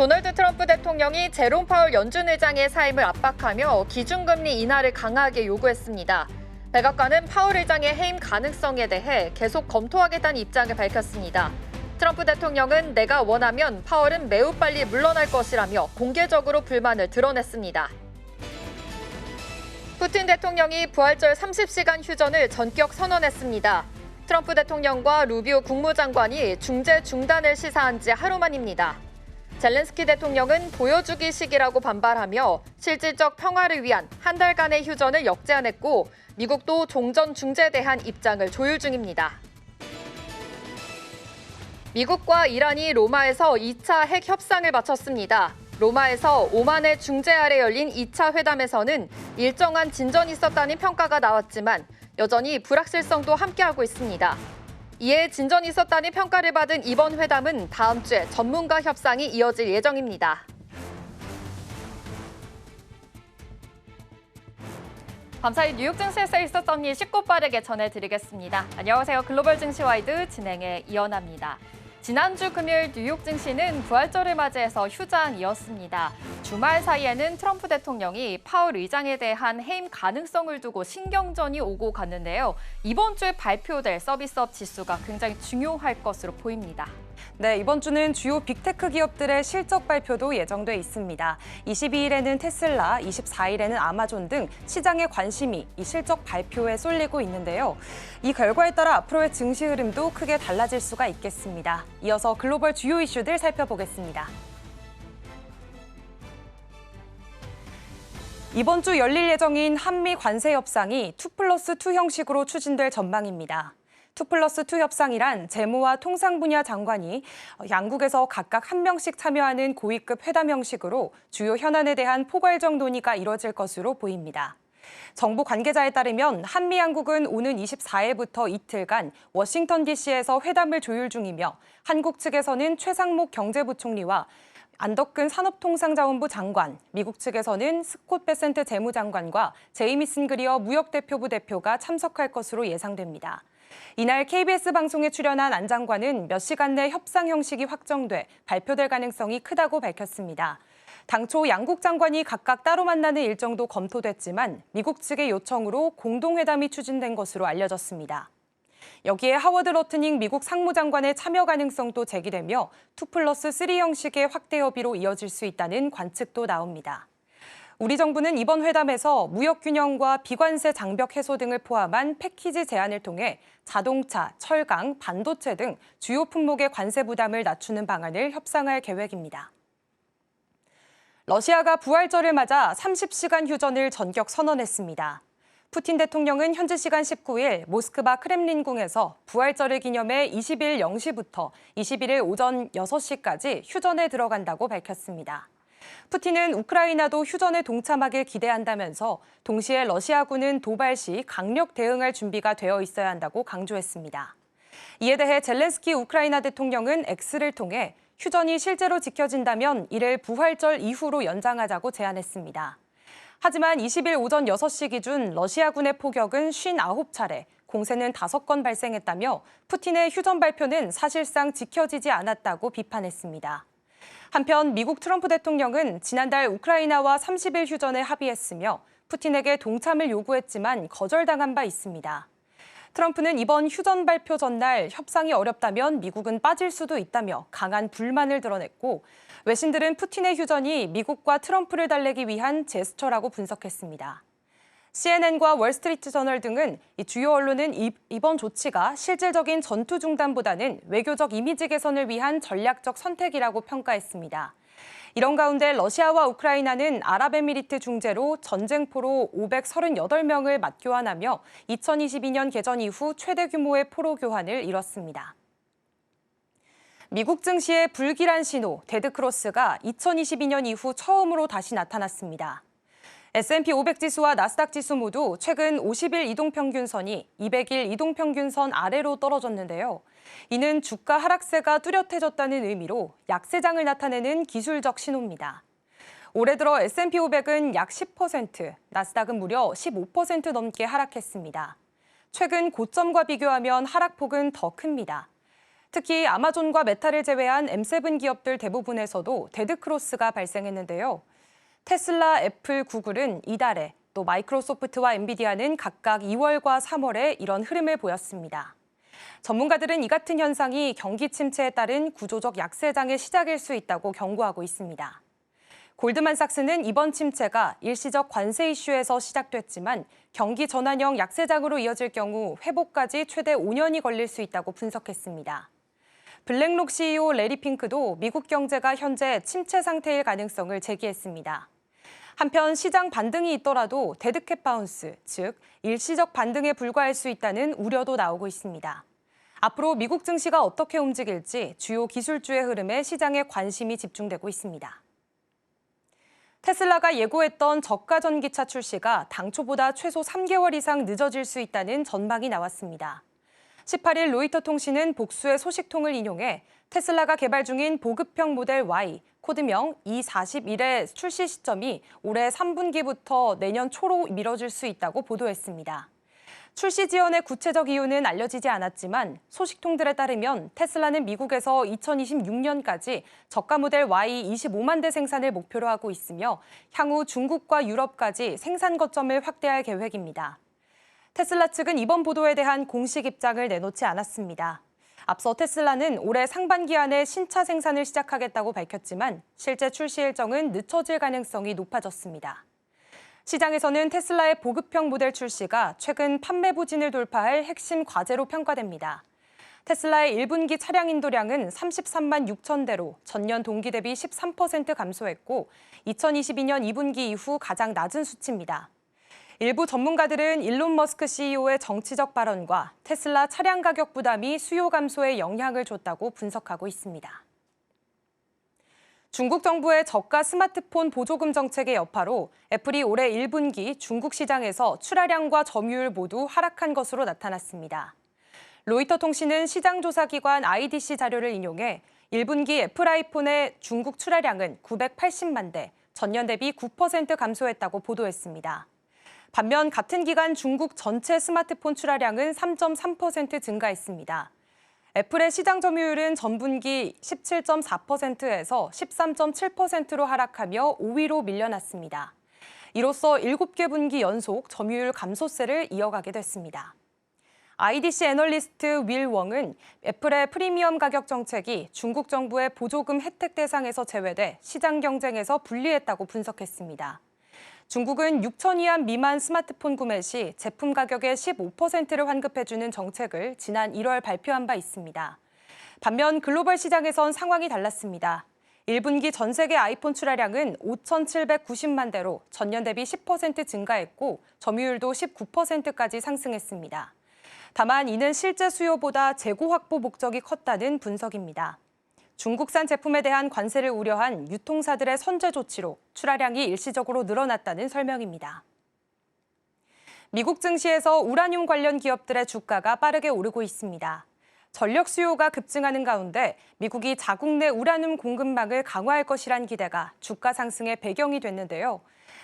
도널드 트럼프 대통령이 제롬 파월 연준 의장의 사임을 압박하며 기준금리 인하를 강하게 요구했습니다. 백악관은 파월 의장의 해임 가능성에 대해 계속 검토하겠다는 입장을 밝혔습니다. 트럼프 대통령은 내가 원하면 파월은 매우 빨리 물러날 것이라며 공개적으로 불만을 드러냈습니다. 푸틴 대통령이 부활절 30시간 휴전을 전격 선언했습니다. 트럼프 대통령과 루비오 국무장관이 중재 중단을 시사한 지 하루 만입니다. 젤렌스키 대통령은 보여주기식이라고 반발하며 실질적 평화를 위한 한 달간의 휴전을 역제안했고 미국도 종전 중재에 대한 입장을 조율 중입니다. 미국과 이란이 로마에서 2차 핵 협상을 마쳤습니다. 로마에서 오만의 중재 아래 열린 2차 회담에서는 일정한 진전이 있었다는 평가가 나왔지만 여전히 불확실성도 함께하고 있습니다. 이에 진전이 있었다는 평가를 받은 이번 회담은 다음 주에 전문가 협상이 이어질 예정입니다. 밤사이 뉴욕 증시에서 있었던 일 쉽고 빠르게 전해드리겠습니다. 안녕하세요. 글로벌 증시와이드 진행의 이연아입니다. 지난주 금요일 뉴욕 증시는 부활절을 맞이해서 휴장이었습니다. 주말 사이에는 트럼프 대통령이 파월 의장에 대한 해임 가능성을 두고 신경전이 오고 갔는데요. 이번 주에 발표될 서비스업 지수가 굉장히 중요할 것으로 보입니다. 네, 이번 주는 주요 빅테크 기업들의 실적 발표도 예정돼 있습니다. 22일에는 테슬라, 24일에는 아마존 등 시장의 관심이 이 실적 발표에 쏠리고 있는데요. 이 결과에 따라 앞으로의 증시 흐름도 크게 달라질 수가 있겠습니다. 이어서 글로벌 주요 이슈들 살펴보겠습니다. 이번 주 열릴 예정인 한미 관세 협상이 2+2 형식으로 추진될 전망입니다. 2+2 협상이란 재무와 통상 분야 장관이 양국에서 각각 한 명씩 참여하는 고위급 회담 형식으로 주요 현안에 대한 포괄적 논의가 이뤄질 것으로 보입니다. 정부 관계자에 따르면 한미 양국은 오는 24일부터 이틀간 워싱턴 DC에서 회담을 조율 중이며 한국 측에서는 최상목 경제부총리와 안덕근 산업통상자원부 장관, 미국 측에서는 스콧 베센트 재무장관과 제이미슨 그리어 무역대표부 대표가 참석할 것으로 예상됩니다. 이날 KBS 방송에 출연한 안 장관은 몇 시간 내 협상 형식이 확정돼 발표될 가능성이 크다고 밝혔습니다. 당초 양국 장관이 각각 따로 만나는 일정도 검토됐지만 미국 측의 요청으로 공동회담이 추진된 것으로 알려졌습니다. 여기에 하워드 러트닝 미국 상무장관의 참여 가능성도 제기되며 2+3 형식의 확대 협의로 이어질 수 있다는 관측도 나옵니다. 우리 정부는 이번 회담에서 무역균형과 비관세 장벽 해소 등을 포함한 패키지 제안을 통해 자동차, 철강, 반도체 등 주요 품목의 관세 부담을 낮추는 방안을 협상할 계획입니다. 러시아가 부활절을 맞아 30시간 휴전을 전격 선언했습니다. 푸틴 대통령은 현지 시간 19일 모스크바 크렘린궁에서 부활절을 기념해 20일 0시부터 21일 오전 6시까지 휴전에 들어간다고 밝혔습니다. 푸틴은 우크라이나도 휴전에 동참하길 기대한다면서 동시에 러시아군은 도발 시 강력 대응할 준비가 되어 있어야 한다고 강조했습니다. 이에 대해 젤렌스키 우크라이나 대통령은 X를 통해 휴전이 실제로 지켜진다면 이를 부활절 이후로 연장하자고 제안했습니다. 하지만 20일 오전 6시 기준 러시아군의 포격은 59차례, 공세는 5건 발생했다며 푸틴의 휴전 발표는 사실상 지켜지지 않았다고 비판했습니다. 한편 미국 트럼프 대통령은 지난달 우크라이나와 30일 휴전에 합의했으며 푸틴에게 동참을 요구했지만 거절당한 바 있습니다. 트럼프는 이번 휴전 발표 전날 협상이 어렵다면 미국은 빠질 수도 있다며 강한 불만을 드러냈고 외신들은 푸틴의 휴전이 미국과 트럼프를 달래기 위한 제스처라고 분석했습니다. CNN과 월스트리트저널 등은 주요 언론은 이번 조치가 실질적인 전투 중단보다는 외교적 이미지 개선을 위한 전략적 선택이라고 평가했습니다. 이런 가운데 러시아와 우크라이나는 아랍에미리트 중재로 전쟁포로 538명을 맞교환하며 2022년 개전 이후 최대 규모의 포로 교환을 이뤘습니다. 미국 증시의 불길한 신호, 데드크로스가 2022년 이후 처음으로 다시 나타났습니다. S&P 500 지수와 나스닥 지수 모두 최근 50일 이동평균선이 200일 이동평균선 아래로 떨어졌는데요. 이는 주가 하락세가 뚜렷해졌다는 의미로 약세장을 나타내는 기술적 신호입니다. 올해 들어 S&P 500은 약 10%, 나스닥은 무려 15% 넘게 하락했습니다. 최근 고점과 비교하면 하락폭은 더 큽니다. 특히 아마존과 메타를 제외한 M7 기업들 대부분에서도 데드크로스가 발생했는데요. 테슬라, 애플, 구글은 이달에, 또 마이크로소프트와 엔비디아는 각각 2월과 3월에 이런 흐름을 보였습니다. 전문가들은 이 같은 현상이 경기 침체에 따른 구조적 약세장의 시작일 수 있다고 경고하고 있습니다. 골드만삭스는 이번 침체가 일시적 관세 이슈에서 시작됐지만 경기 전환형 약세장으로 이어질 경우 회복까지 최대 5년이 걸릴 수 있다고 분석했습니다. 블랙록 CEO 레리 핑크도 미국 경제가 현재 침체 상태일 가능성을 제기했습니다. 한편 시장 반등이 있더라도 데드캣 바운스, 즉 일시적 반등에 불과할 수 있다는 우려도 나오고 있습니다. 앞으로 미국 증시가 어떻게 움직일지 주요 기술주의 흐름에 시장의 관심이 집중되고 있습니다. 테슬라가 예고했던 저가 전기차 출시가 당초보다 최소 3개월 이상 늦어질 수 있다는 전망이 나왔습니다. 18일 로이터 통신은 복수의 소식통을 인용해 테슬라가 개발 중인 보급형 모델 Y, 코드명 E41의 출시 시점이 올해 3분기부터 내년 초로 미뤄질 수 있다고 보도했습니다. 출시 지연의 구체적 이유는 알려지지 않았지만 소식통들에 따르면 테슬라는 미국에서 2026년까지 저가 모델 Y 25만 대 생산을 목표로 하고 있으며 향후 중국과 유럽까지 생산 거점을 확대할 계획입니다. 테슬라 측은 이번 보도에 대한 공식 입장을 내놓지 않았습니다. 앞서 테슬라는 올해 상반기 안에 신차 생산을 시작하겠다고 밝혔지만 실제 출시 일정은 늦춰질 가능성이 높아졌습니다. 시장에서는 테슬라의 보급형 모델 출시가 최근 판매 부진을 돌파할 핵심 과제로 평가됩니다. 테슬라의 1분기 차량 인도량은 33만 6천 대로 전년 동기 대비 13% 감소했고 2022년 2분기 이후 가장 낮은 수치입니다. 일부 전문가들은 일론 머스크 CEO의 정치적 발언과 테슬라 차량 가격 부담이 수요 감소에 영향을 줬다고 분석하고 있습니다. 중국 정부의 저가 스마트폰 보조금 정책의 여파로 애플이 올해 1분기 중국 시장에서 출하량과 점유율 모두 하락한 것으로 나타났습니다. 로이터 통신은 시장조사기관 IDC 자료를 인용해 1분기 애플 아이폰의 중국 출하량은 980만 대, 전년 대비 9% 감소했다고 보도했습니다. 반면 같은 기간 중국 전체 스마트폰 출하량은 3.3% 증가했습니다. 애플의 시장 점유율은 전분기 17.4%에서 13.7%로 하락하며 5위로 밀려났습니다. 이로써 7개 분기 연속 점유율 감소세를 이어가게 됐습니다. IDC 애널리스트 윌 웡은 애플의 프리미엄 가격 정책이 중국 정부의 보조금 혜택 대상에서 제외돼 시장 경쟁에서 불리했다고 분석했습니다. 중국은 6,000위안 미만 스마트폰 구매 시 제품 가격의 15%를 환급해주는 정책을 지난 1월 발표한 바 있습니다. 반면 글로벌 시장에선 상황이 달랐습니다. 1분기 전 세계 아이폰 출하량은 5,790만 대로 전년 대비 10% 증가했고 점유율도 19%까지 상승했습니다. 다만 이는 실제 수요보다 재고 확보 목적이 컸다는 분석입니다. 중국산 제품에 대한 관세를 우려한 유통사들의 선제 조치로 출하량이 일시적으로 늘어났다는 설명입니다. 미국 증시에서 우라늄 관련 기업들의 주가가 빠르게 오르고 있습니다. 전력 수요가 급증하는 가운데 미국이 자국 내 우라늄 공급망을 강화할 것이란 기대가 주가 상승의 배경이 됐는데요.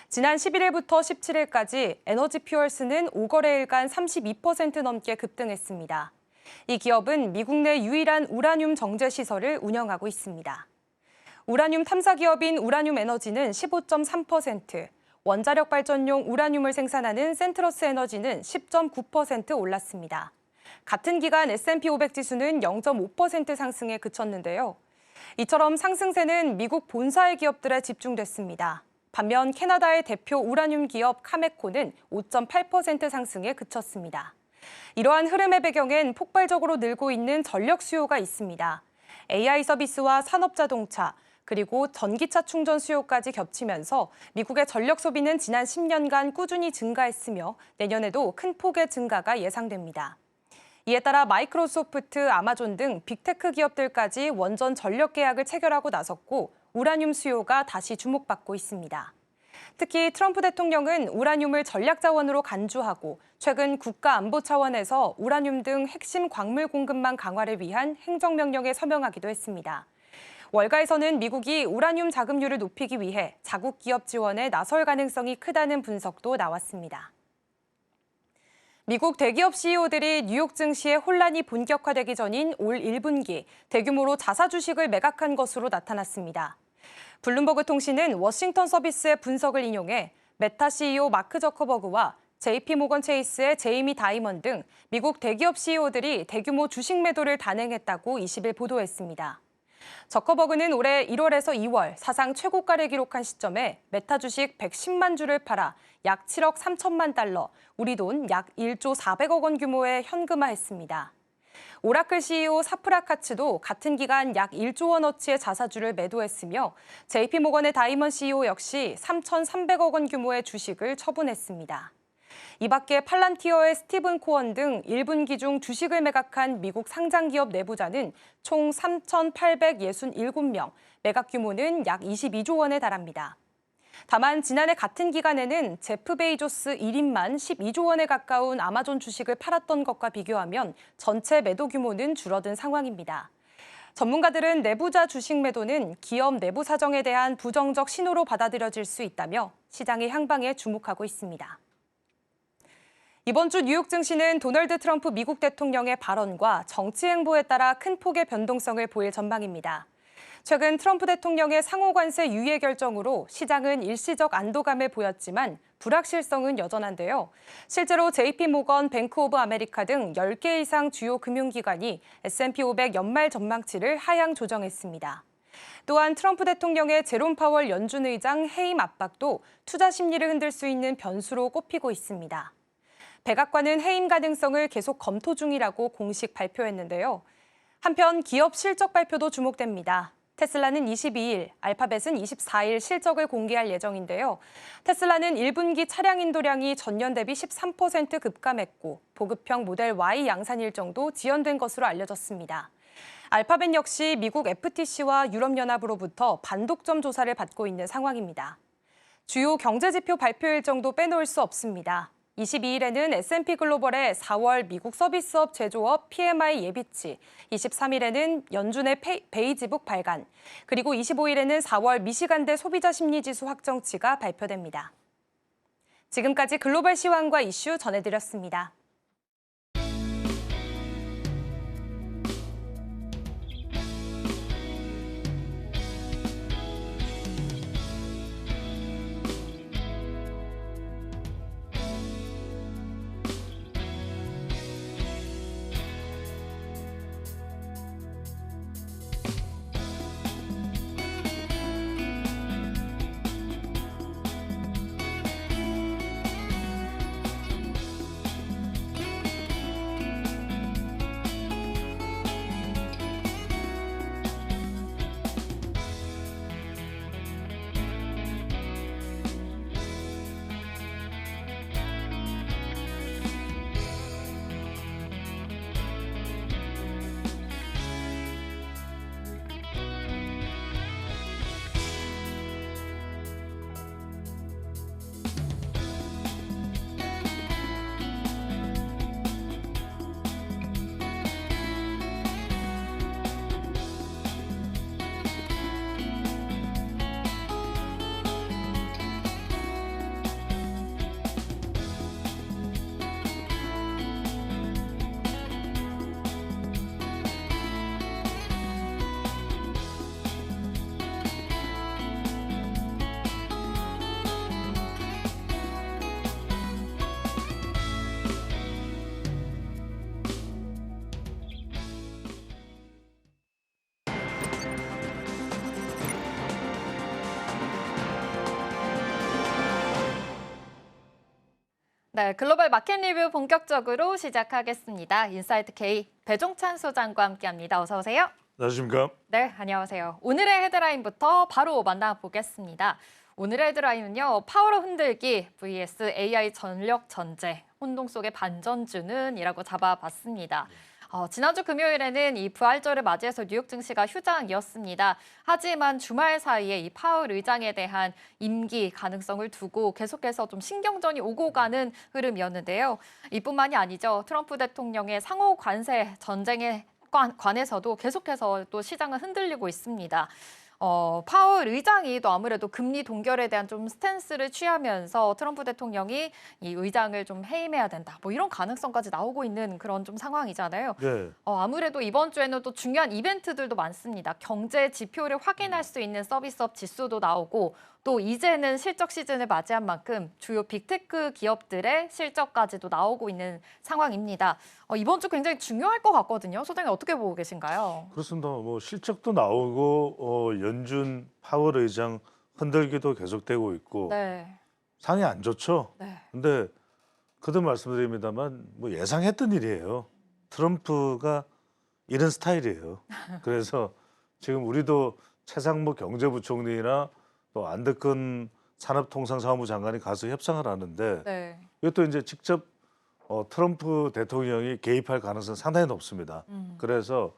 지난 11일부터 17일까지 에너지 퓨얼스는 5거래일간 32% 넘게 급등했습니다. 이 기업은 미국 내 유일한 우라늄 정제 시설을 운영하고 있습니다. 우라늄 탐사 기업인 우라늄 에너지는 15.3%, 원자력 발전용 우라늄을 생산하는 센트러스 에너지는 10.9% 올랐습니다. 같은 기간 S&P 500 지수는 0.5% 상승에 그쳤는데요. 이처럼 상승세는 미국 본사의 기업들에 집중됐습니다. 반면 캐나다의 대표 우라늄 기업 카메코는 5.8% 상승에 그쳤습니다. 이러한 흐름의 배경엔 폭발적으로 늘고 있는 전력 수요가 있습니다. AI 서비스와 산업자동차, 그리고 전기차 충전 수요까지 겹치면서 미국의 전력 소비는 지난 10년간 꾸준히 증가했으며 내년에도 큰 폭의 증가가 예상됩니다. 이에 따라 마이크로소프트, 아마존 등 빅테크 기업들까지 원전 전력 계약을 체결하고 나섰고 우라늄 수요가 다시 주목받고 있습니다. 특히 트럼프 대통령은 우라늄을 전략 자원으로 간주하고 최근 국가 안보 차원에서 우라늄 등 핵심 광물 공급망 강화를 위한 행정명령에 서명하기도 했습니다. 월가에서는 미국이 우라늄 자금률을 높이기 위해 자국 기업 지원에 나설 가능성이 크다는 분석도 나왔습니다. 미국 대기업 CEO들이 뉴욕 증시의 혼란이 본격화되기 전인 올 1분기 대규모로 자사 주식을 매각한 것으로 나타났습니다. 블룸버그 통신은 워싱턴 서비스의 분석을 인용해 메타 CEO 마크 저커버그와 JP모건 체이스의 제이미 다이먼 등 미국 대기업 CEO들이 대규모 주식 매도를 단행했다고 20일 보도했습니다. 저커버그는 올해 1월에서 2월 사상 최고가를 기록한 시점에 메타 주식 110만 주를 팔아 약 7억 3천만 달러, 우리 돈 약 1조 400억 원 규모의 현금화했습니다. 오라클 CEO 사프라 카츠도 같은 기간 약 1조 원어치의 자사주를 매도했으며 JP모건의 다이먼 CEO 역시 3,300억 원 규모의 주식을 처분했습니다. 이 밖에 팔란티어의 스티븐 코언 등 1분기 중 주식을 매각한 미국 상장기업 내부자는 총 3,867명, 매각 규모는 약 22조 원에 달합니다. 다만 지난해 같은 기간에는 제프 베이조스 1인만 12조 원에 가까운 아마존 주식을 팔았던 것과 비교하면 전체 매도 규모는 줄어든 상황입니다. 전문가들은 내부자 주식 매도는 기업 내부 사정에 대한 부정적 신호로 받아들여질 수 있다며 시장의 향방에 주목하고 있습니다. 이번 주 뉴욕 증시는 도널드 트럼프 미국 대통령의 발언과 정치 행보에 따라 큰 폭의 변동성을 보일 전망입니다. 최근 트럼프 대통령의 상호 관세 유예 결정으로 시장은 일시적 안도감을 보였지만 불확실성은 여전한데요. 실제로 JP모건, 뱅크 오브 아메리카 등 10개 이상 주요 금융기관이 S&P 500 연말 전망치를 하향 조정했습니다. 또한 트럼프 대통령의 제롬 파월 연준 의장 해임 압박도 투자 심리를 흔들 수 있는 변수로 꼽히고 있습니다. 백악관은 해임 가능성을 계속 검토 중이라고 공식 발표했는데요. 한편 기업 실적 발표도 주목됩니다. 테슬라는 22일, 알파벳은 24일 실적을 공개할 예정인데요. 테슬라는 1분기 차량 인도량이 전년 대비 13% 급감했고 보급형 모델 Y 양산 일정도 지연된 것으로 알려졌습니다. 알파벳 역시 미국 FTC와 유럽연합으로부터 반독점 조사를 받고 있는 상황입니다. 주요 경제지표 발표 일정도 빼놓을 수 없습니다. 22일에는 S&P 글로벌의 4월 미국 서비스업 제조업 PMI 예비치, 23일에는 연준의 베이지북 발간, 그리고 25일에는 4월 미시간대 소비자 심리지수 확정치가 발표됩니다. 지금까지 글로벌 시황과 이슈 전해드렸습니다. 네, 글로벌 마켓 리뷰 본격적으로 시작하겠습니다. 인사이트 K 배종찬 소장과 함께합니다. 어서 오세요. 안녕하십니까? 네, 안녕하세요. 오늘의 헤드라인부터 바로 만나보겠습니다. 오늘의 헤드라인은요. 파워로 흔들기 vs AI 전력 전쟁, 혼동 속의 반전주는 이라고 잡아봤습니다. 지난주 금요일에는 이 부활절을 맞이해서 뉴욕 증시가 휴장이었습니다. 하지만 주말 사이에 이 파월 의장에 대한 임기 가능성을 두고 계속해서 좀 신경전이 오고 가는 흐름이었는데요. 이뿐만이 아니죠. 트럼프 대통령의 상호 관세 전쟁에 관해서도 계속해서 또 시장은 흔들리고 있습니다. 파월 의장이 또 아무래도 금리 동결에 대한 좀 스탠스를 취하면서 트럼프 대통령이 이 의장을 좀 해임해야 된다. 뭐 이런 가능성까지 나오고 있는 그런 좀 상황이잖아요. 네. 아무래도 이번 주에는 또 중요한 이벤트들도 많습니다. 경제 지표를 확인할 수 있는 서비스업 지수도 나오고 또 이제는 실적 시즌을 맞이한 만큼 주요 빅테크 기업들의 실적까지도 나오고 있는 상황입니다. 이번 주 굉장히 중요할 것 같거든요. 소장님 어떻게 보고 계신가요? 그렇습니다. 뭐 실적도 나오고 연준 파월 의장 흔들기도 계속되고 있고 네. 상이 안 좋죠. 네. 근데 그도 말씀드립니다만 뭐 예상했던 일이에요. 트럼프가 이런 스타일이에요. 그래서 지금 우리도 최상무 경제부총리나 또 안덕근 산업통상사무부 장관이 가서 협상을 하는데 네. 이것도 이제 직접 트럼프 대통령이 개입할 가능성이 상당히 높습니다. 그래서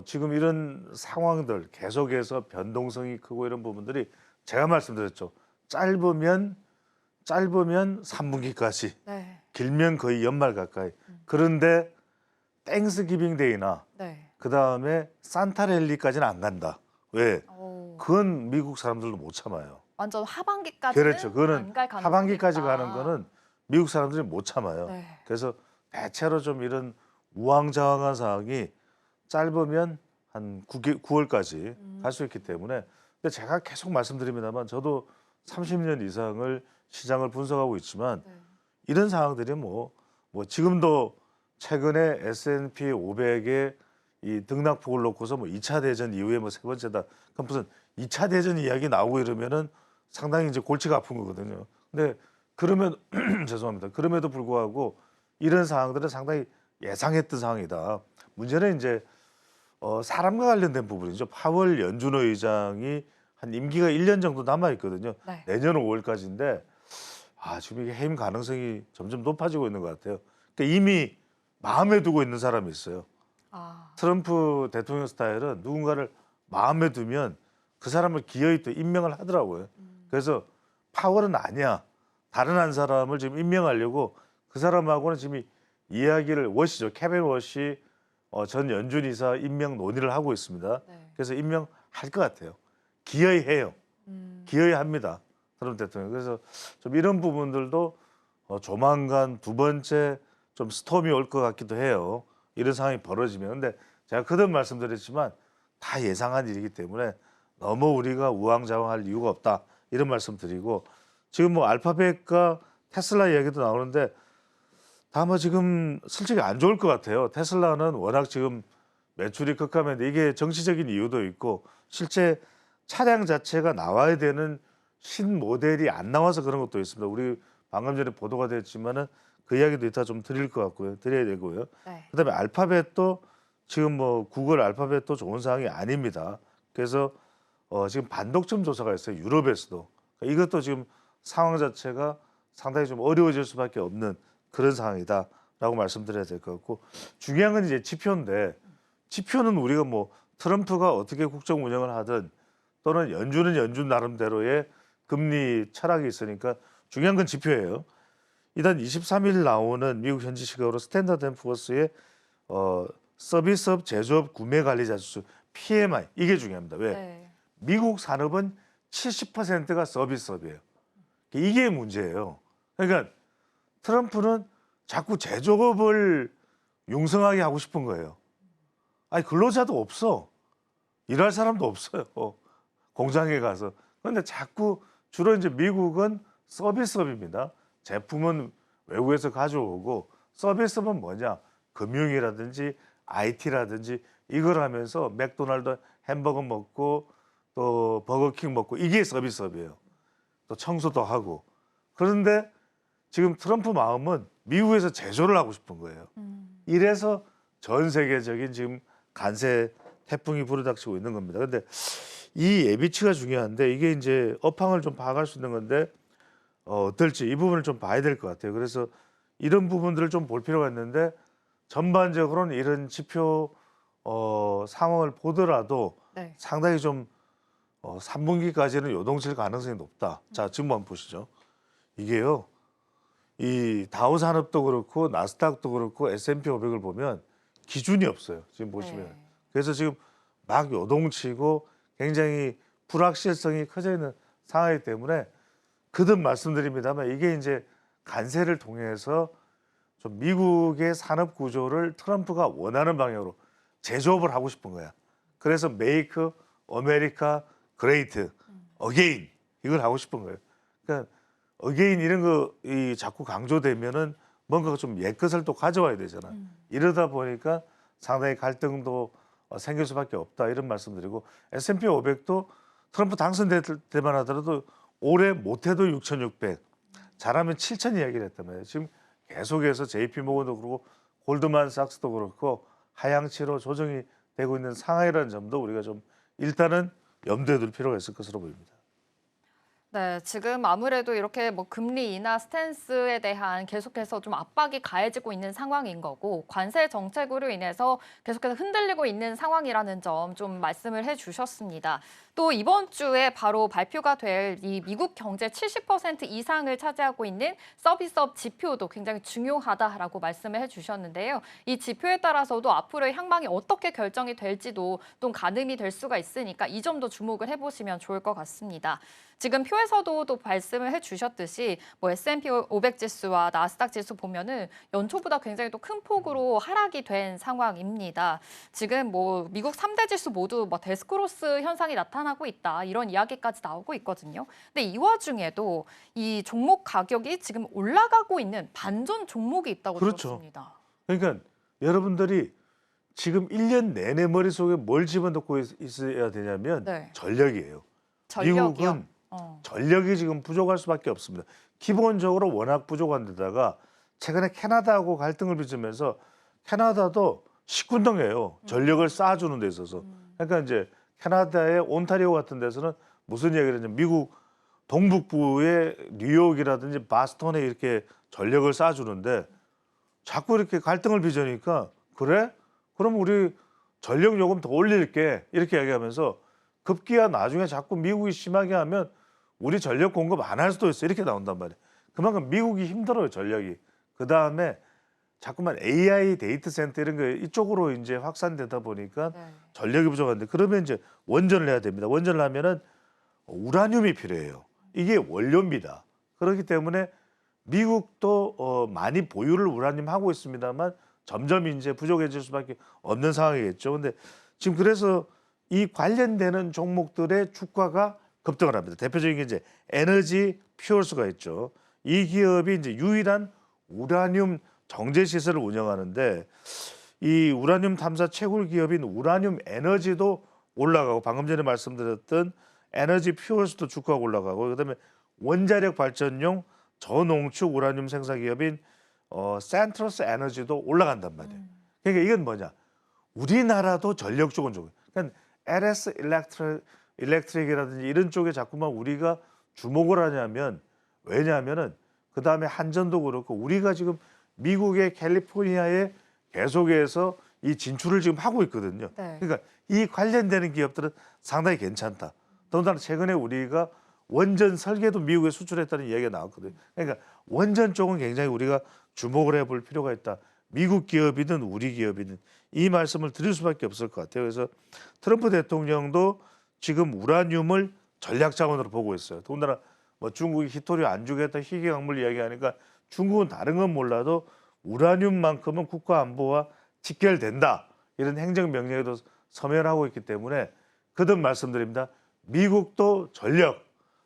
지금 이런 상황들 계속해서 변동성이 크고 이런 부분들이 제가 말씀드렸죠. 짧으면 3분기까지, 네. 길면 거의 연말 가까이. 그런데 땡스기빙 데이나 네. 그다음에 산타랠리까지는 안 간다. 왜? 그건 미국 사람들도 못 참아요. 완전 하반기까지는 그렇죠. 그거는 안갈 가능성이 하반기까지 있다. 가는 거는 미국 사람들이 못 참아요. 네. 그래서 대체로 좀 이런 우왕좌왕한 상황이 짧으면 한 9월까지 갈 수 있기 때문에 근데 제가 계속 말씀드립니다만 저도 30년 이상을 시장을 분석하고 있지만 네. 이런 상황들이 뭐 지금도 최근에 S&P 500의 이 등락폭을 놓고서 뭐 2차 대전 이후에 뭐 세 번째다. 그럼 무슨 2차 대전 이야기 나오고 이러면은 상당히 이제 골치가 아픈 거거든요. 근데 그러면 죄송합니다. 그럼에도 불구하고 이런 상황들은 상당히 예상했던 상황이다. 문제는 이제 사람과 관련된 부분이죠. 파월 연준 의장이 한 임기가 1년 정도 남아 있거든요. 네. 내년 5월까지인데 지금 이게 해임 가능성이 점점 높아지고 있는 것 같아요. 그러니까 이미 마음에 두고 있는 사람이 있어요. 트럼프 대통령 스타일은 누군가를 마음에 두면 그 사람을 기어이 또 임명을 하더라고요. 그래서 파월은 아니야. 다른 한 사람을 지금 임명하려고 그 사람하고는 지금 이야기를 워시죠. 케빈 워시 전 연준 이사 임명 논의를 하고 있습니다. 네. 그래서 임명할 것 같아요. 기어이 해요. 기어이 합니다. 트럼프 대통령. 그래서 좀 이런 부분들도 조만간 두 번째 좀 스톰이 올 것 같기도 해요. 이런 상황이 벌어지면. 근데 제가 그전 말씀드렸지만 다 예상한 일이기 때문에 너무 우리가 우왕좌왕할 이유가 없다. 이런 말씀 드리고 지금 뭐 알파벳과 테슬라 이야기도 나오는데 다 뭐 지금 실적이 안 좋을 것 같아요. 테슬라는 워낙 지금 매출이 급감했는데 이게 정치적인 이유도 있고 실제 차량 자체가 나와야 되는 신 모델이 안 나와서 그런 것도 있습니다. 우리 방금 전에 보도가 됐지만은 그 이야기도 이따 좀 드릴 것 같고요. 드려야 되고요. 네. 그다음에 알파벳도 지금 뭐 구글 알파벳도 좋은 상황이 아닙니다. 그래서 지금 반독점 조사가 있어요. 유럽에서도. 그러니까 이것도 지금 상황 자체가 상당히 좀 어려워질 수밖에 없는 그런 상황이다라고 말씀드려야 될 것 같고 중요한 건 이제 지표인데 지표는 우리가 뭐 트럼프가 어떻게 국정 운영을 하든 또는 연준은 연준 나름대로의 금리 철학이 있으니까 중요한 건 지표예요. 일단 23일 나오는 미국 현지 시각으로 스탠다드 앤 푸어스의 서비스업 제조업 구매 관리자 지수 PMI 이게 중요합니다. 왜? 네. 미국 산업은 70%가 서비스업이에요. 이게 문제예요. 그러니까 트럼프는 자꾸 제조업을 융성하게 하고 싶은 거예요. 아니 근로자도 없어. 일할 사람도 없어요. 공장에 가서. 그런데 자꾸 주로 이제 미국은 서비스업입니다. 제품은 외국에서 가져오고 서비스업은 뭐냐? 금융이라든지 IT라든지 이걸 하면서 맥도날드 햄버거 먹고 또 버거킹 먹고 이게 서비스업이에요. 또 청소도 하고. 그런데 지금 트럼프 마음은 미국에서 제조를 하고 싶은 거예요. 이래서 전 세계적인 지금 간세 태풍이 불어닥치고 있는 겁니다. 근데 이 예비치가 중요한데 이게 이제 업황을 좀 파악할 수 있는 건데 어떨지 이 부분을 좀 봐야 될 것 같아요. 그래서 이런 부분들을 좀 볼 필요가 있는데 전반적으로는 이런 지표 상황을 보더라도 네. 상당히 좀 3분기까지는 요동칠 가능성이 높다. 자, 지금 한번 보시죠. 이게요. 이 다우 산업도 그렇고 나스닥도 그렇고 S&P 500을 보면 기준이 없어요. 지금 보시면. 네. 그래서 지금 막 요동치고 굉장히 불확실성이 커져 있는 상황이기 때문에 거듭 말씀드립니다만 이게 이제 관세를 통해서 좀 미국의 산업 구조를 트럼프가 원하는 방향으로 재조업을 하고 싶은 거야. 그래서 메이크 아메리카 그레이트 어게인 이걸 하고 싶은 거예요. 그러니까 어게인 이런 거 이 자꾸 강조되면은 뭔가 좀 옛것을 또 가져와야 되잖아. 이러다 보니까 상당히 갈등도 생길 수밖에 없다 이런 말씀드리고 S&P 500도 트럼프 당선될 때만 하더라도 올해 못해도 6,600 잘하면 7,000 이야기를 했단 말이에요. 지금 계속해서 JP모건도 그렇고 골드만삭스도 그렇고 하향치로 조정이 되고 있는 상황이라는 점도 우리가 좀 일단은 염두에 둘 필요가 있을 것으로 보입니다. 네, 지금 아무래도 이렇게 뭐 금리 인하 스탠스에 대한 계속해서 좀 압박이 가해지고 있는 상황인 거고 관세 정책으로 인해서 계속해서 흔들리고 있는 상황이라는 점 좀 말씀을 해주셨습니다. 또 이번 주에 바로 발표가 될 이 미국 경제 70% 이상을 차지하고 있는 서비스업 지표도 굉장히 중요하다라고 말씀을 해주셨는데요. 이 지표에 따라서도 앞으로의 향방이 어떻게 결정이 될지도 좀 가늠이 될 수가 있으니까 이 점도 주목을 해보시면 좋을 것 같습니다. 지금 표에서도 또 말씀을 해주셨듯이 뭐 S&P 500 지수와 나스닥 지수 보면은 연초보다 굉장히 또 큰 폭으로 하락이 된 상황입니다. 지금 뭐 미국 3대 지수 모두 뭐 데스크로스 현상이 나타나고 있다 이런 이야기까지 나오고 있거든요. 근데 이 와중에도 이 종목 가격이 지금 올라가고 있는 반전 종목이 있다고 그렇죠. 들었습니다. 그러니까 여러분들이 지금 1년 내내 머릿속에 뭘 집어넣고 있어야 되냐면 네. 전력이에요. 전력이요? 미국은 전력이 지금 부족할 수밖에 없습니다. 기본적으로 워낙 부족한 데다가 최근에 캐나다하고 갈등을 빚으면서 캐나다도 시큰둥해요. 전력을 쌓아주는 데 있어서. 그러니까 이제 캐나다의 온타리오 같은 데서는 무슨 이야기를 하냐면 미국 동북부의 뉴욕이라든지 바스턴에 이렇게 전력을 쌓아주는데 자꾸 이렇게 갈등을 빚으니까 그래? 그럼 우리 전력 요금 더 올릴게 이렇게 이야기하면서 급기야 나중에 자꾸 미국이 심하게 하면 우리 전력 공급 안 할 수도 있어 이렇게 나온단 말이에요. 그만큼 미국이 힘들어요 전력이. 그 다음에 자꾸만 AI 데이터 센터 이런 거 이쪽으로 이제 확산되다 보니까 네. 전력이 부족한데 그러면 이제 원전을 해야 됩니다. 원전을 하면은 우라늄이 필요해요. 이게 원료입니다. 그렇기 때문에 미국도 많이 보유를 우라늄 하고 있습니다만 점점 이제 부족해질 수밖에 없는 상황이겠죠. 근데 지금 그래서 이 관련되는 종목들의 주가가 급등을 합니다. 대표적인 게 이제 에너지 퓨얼스가 있죠. 이 기업이 이제 유일한 우라늄 정제 시설을 운영하는데 이 우라늄 탐사 채굴 기업인 우라늄 에너지도 올라가고 방금 전에 말씀드렸던 에너지 퓨얼스도 주가가 올라가고 그다음에 원자력 발전용 저농축 우라늄 생산 기업인 센트러스 에너지도 올라간단 말이에요. 그러니까 이건 뭐냐? 우리나라도 전력 쪽은 좋아요. 그러니까 LS 일렉트릭이라든지 이런 쪽에 자꾸만 우리가 주목을 하냐면 왜냐하면은 그 다음에 한전도 그렇고 우리가 지금 미국의 캘리포니아에 계속해서 이 진출을 지금 하고 있거든요. 네. 그러니까 이 관련되는 기업들은 상당히 괜찮다. 더군다나 최근에 우리가 원전 설계도 미국에 수출했다는 이야기가 나왔거든요. 그러니까 원전 쪽은 굉장히 우리가 주목을 해볼 필요가 있다. 미국 기업이든 우리 기업이든 이 말씀을 드릴 수밖에 없을 것 같아요. 그래서 트럼프 대통령도 지금 우라늄을 전략 자원으로 보고 있어요. 더군다나 뭐 중국이 히토리 안 주겠다 희귀광물 이야기하니까 중국은 다른 건 몰라도 우라늄만큼은 국가 안보와 직결된다. 이런 행정명령에도 서명하고 있기 때문에 거듭 말씀드립니다. 미국도 전력,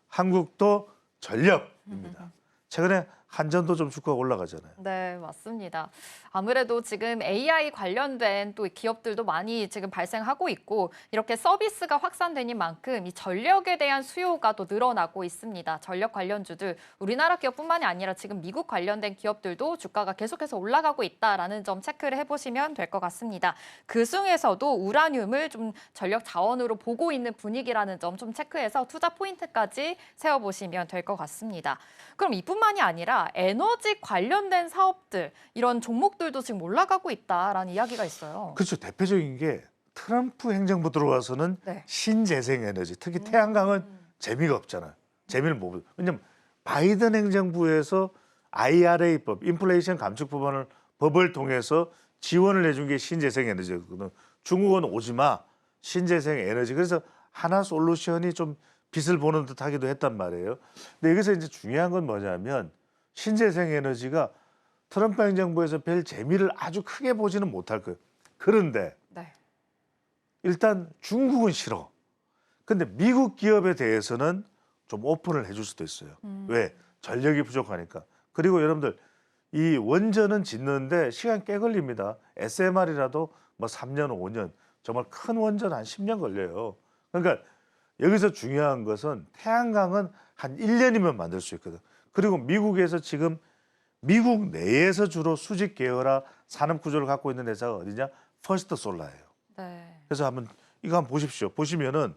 한국도 전력입니다. 최근에 한전도 좀 주가가 올라가잖아요. 네, 맞습니다. 아무래도 지금 AI 관련된 또 기업들도 많이 지금 발생하고 있고 이렇게 서비스가 확산되는 만큼 이 전력에 대한 수요가 또 늘어나고 있습니다. 전력 관련주들 우리나라 기업뿐만이 아니라 지금 미국 관련된 기업들도 주가가 계속해서 올라가고 있다라는 점 체크를 해보시면 될 것 같습니다. 그중에서도 우라늄을 좀 전력 자원으로 보고 있는 분위기라는 점 좀 체크해서 투자 포인트까지 세워보시면 될 것 같습니다. 그럼 이뿐만이 아니라 에너지 관련된 사업들 이런 종목들도 지금 올라가고 있다라는 이야기가 있어요. 그렇죠. 대표적인 게 트럼프 행정부 들어와서는 네. 신재생 에너지, 특히 태양광은 재미가 없잖아요. 재미를 못 보죠. 왜냐면 바이든 행정부에서 IRA법, 인플레이션 감축 법을 통해서 지원을 해준 게 신재생 에너지거든요. 중국은 오지 마, 신재생 에너지. 그래서 하나솔루션이 좀 빛을 보는 듯하기도 했단 말이에요. 근데 여기서 이제 중요한 건 뭐냐면 신재생 에너지가 트럼프 행정부에서 별 재미를 아주 크게 보지는 못할 거예요. 그런데 네. 일단 중국은 싫어. 근데 미국 기업에 대해서는 좀 오픈을 해줄 수도 있어요. 왜? 전력이 부족하니까. 그리고 여러분들 이 원전은 짓는데 시간 꽤 걸립니다. SMR이라도 뭐 3년, 5년, 정말 큰 원전 한 10년 걸려요. 그러니까 여기서 중요한 것은 태양광은 한 1년이면 만들 수 있거든. 그리고 미국에서 지금 미국 내에서 주로 수직 계열화 산업 구조를 갖고 있는 회사가 어디냐? 퍼스트 솔라예요. 네. 그래서 이거 한번 보십시오. 보시면은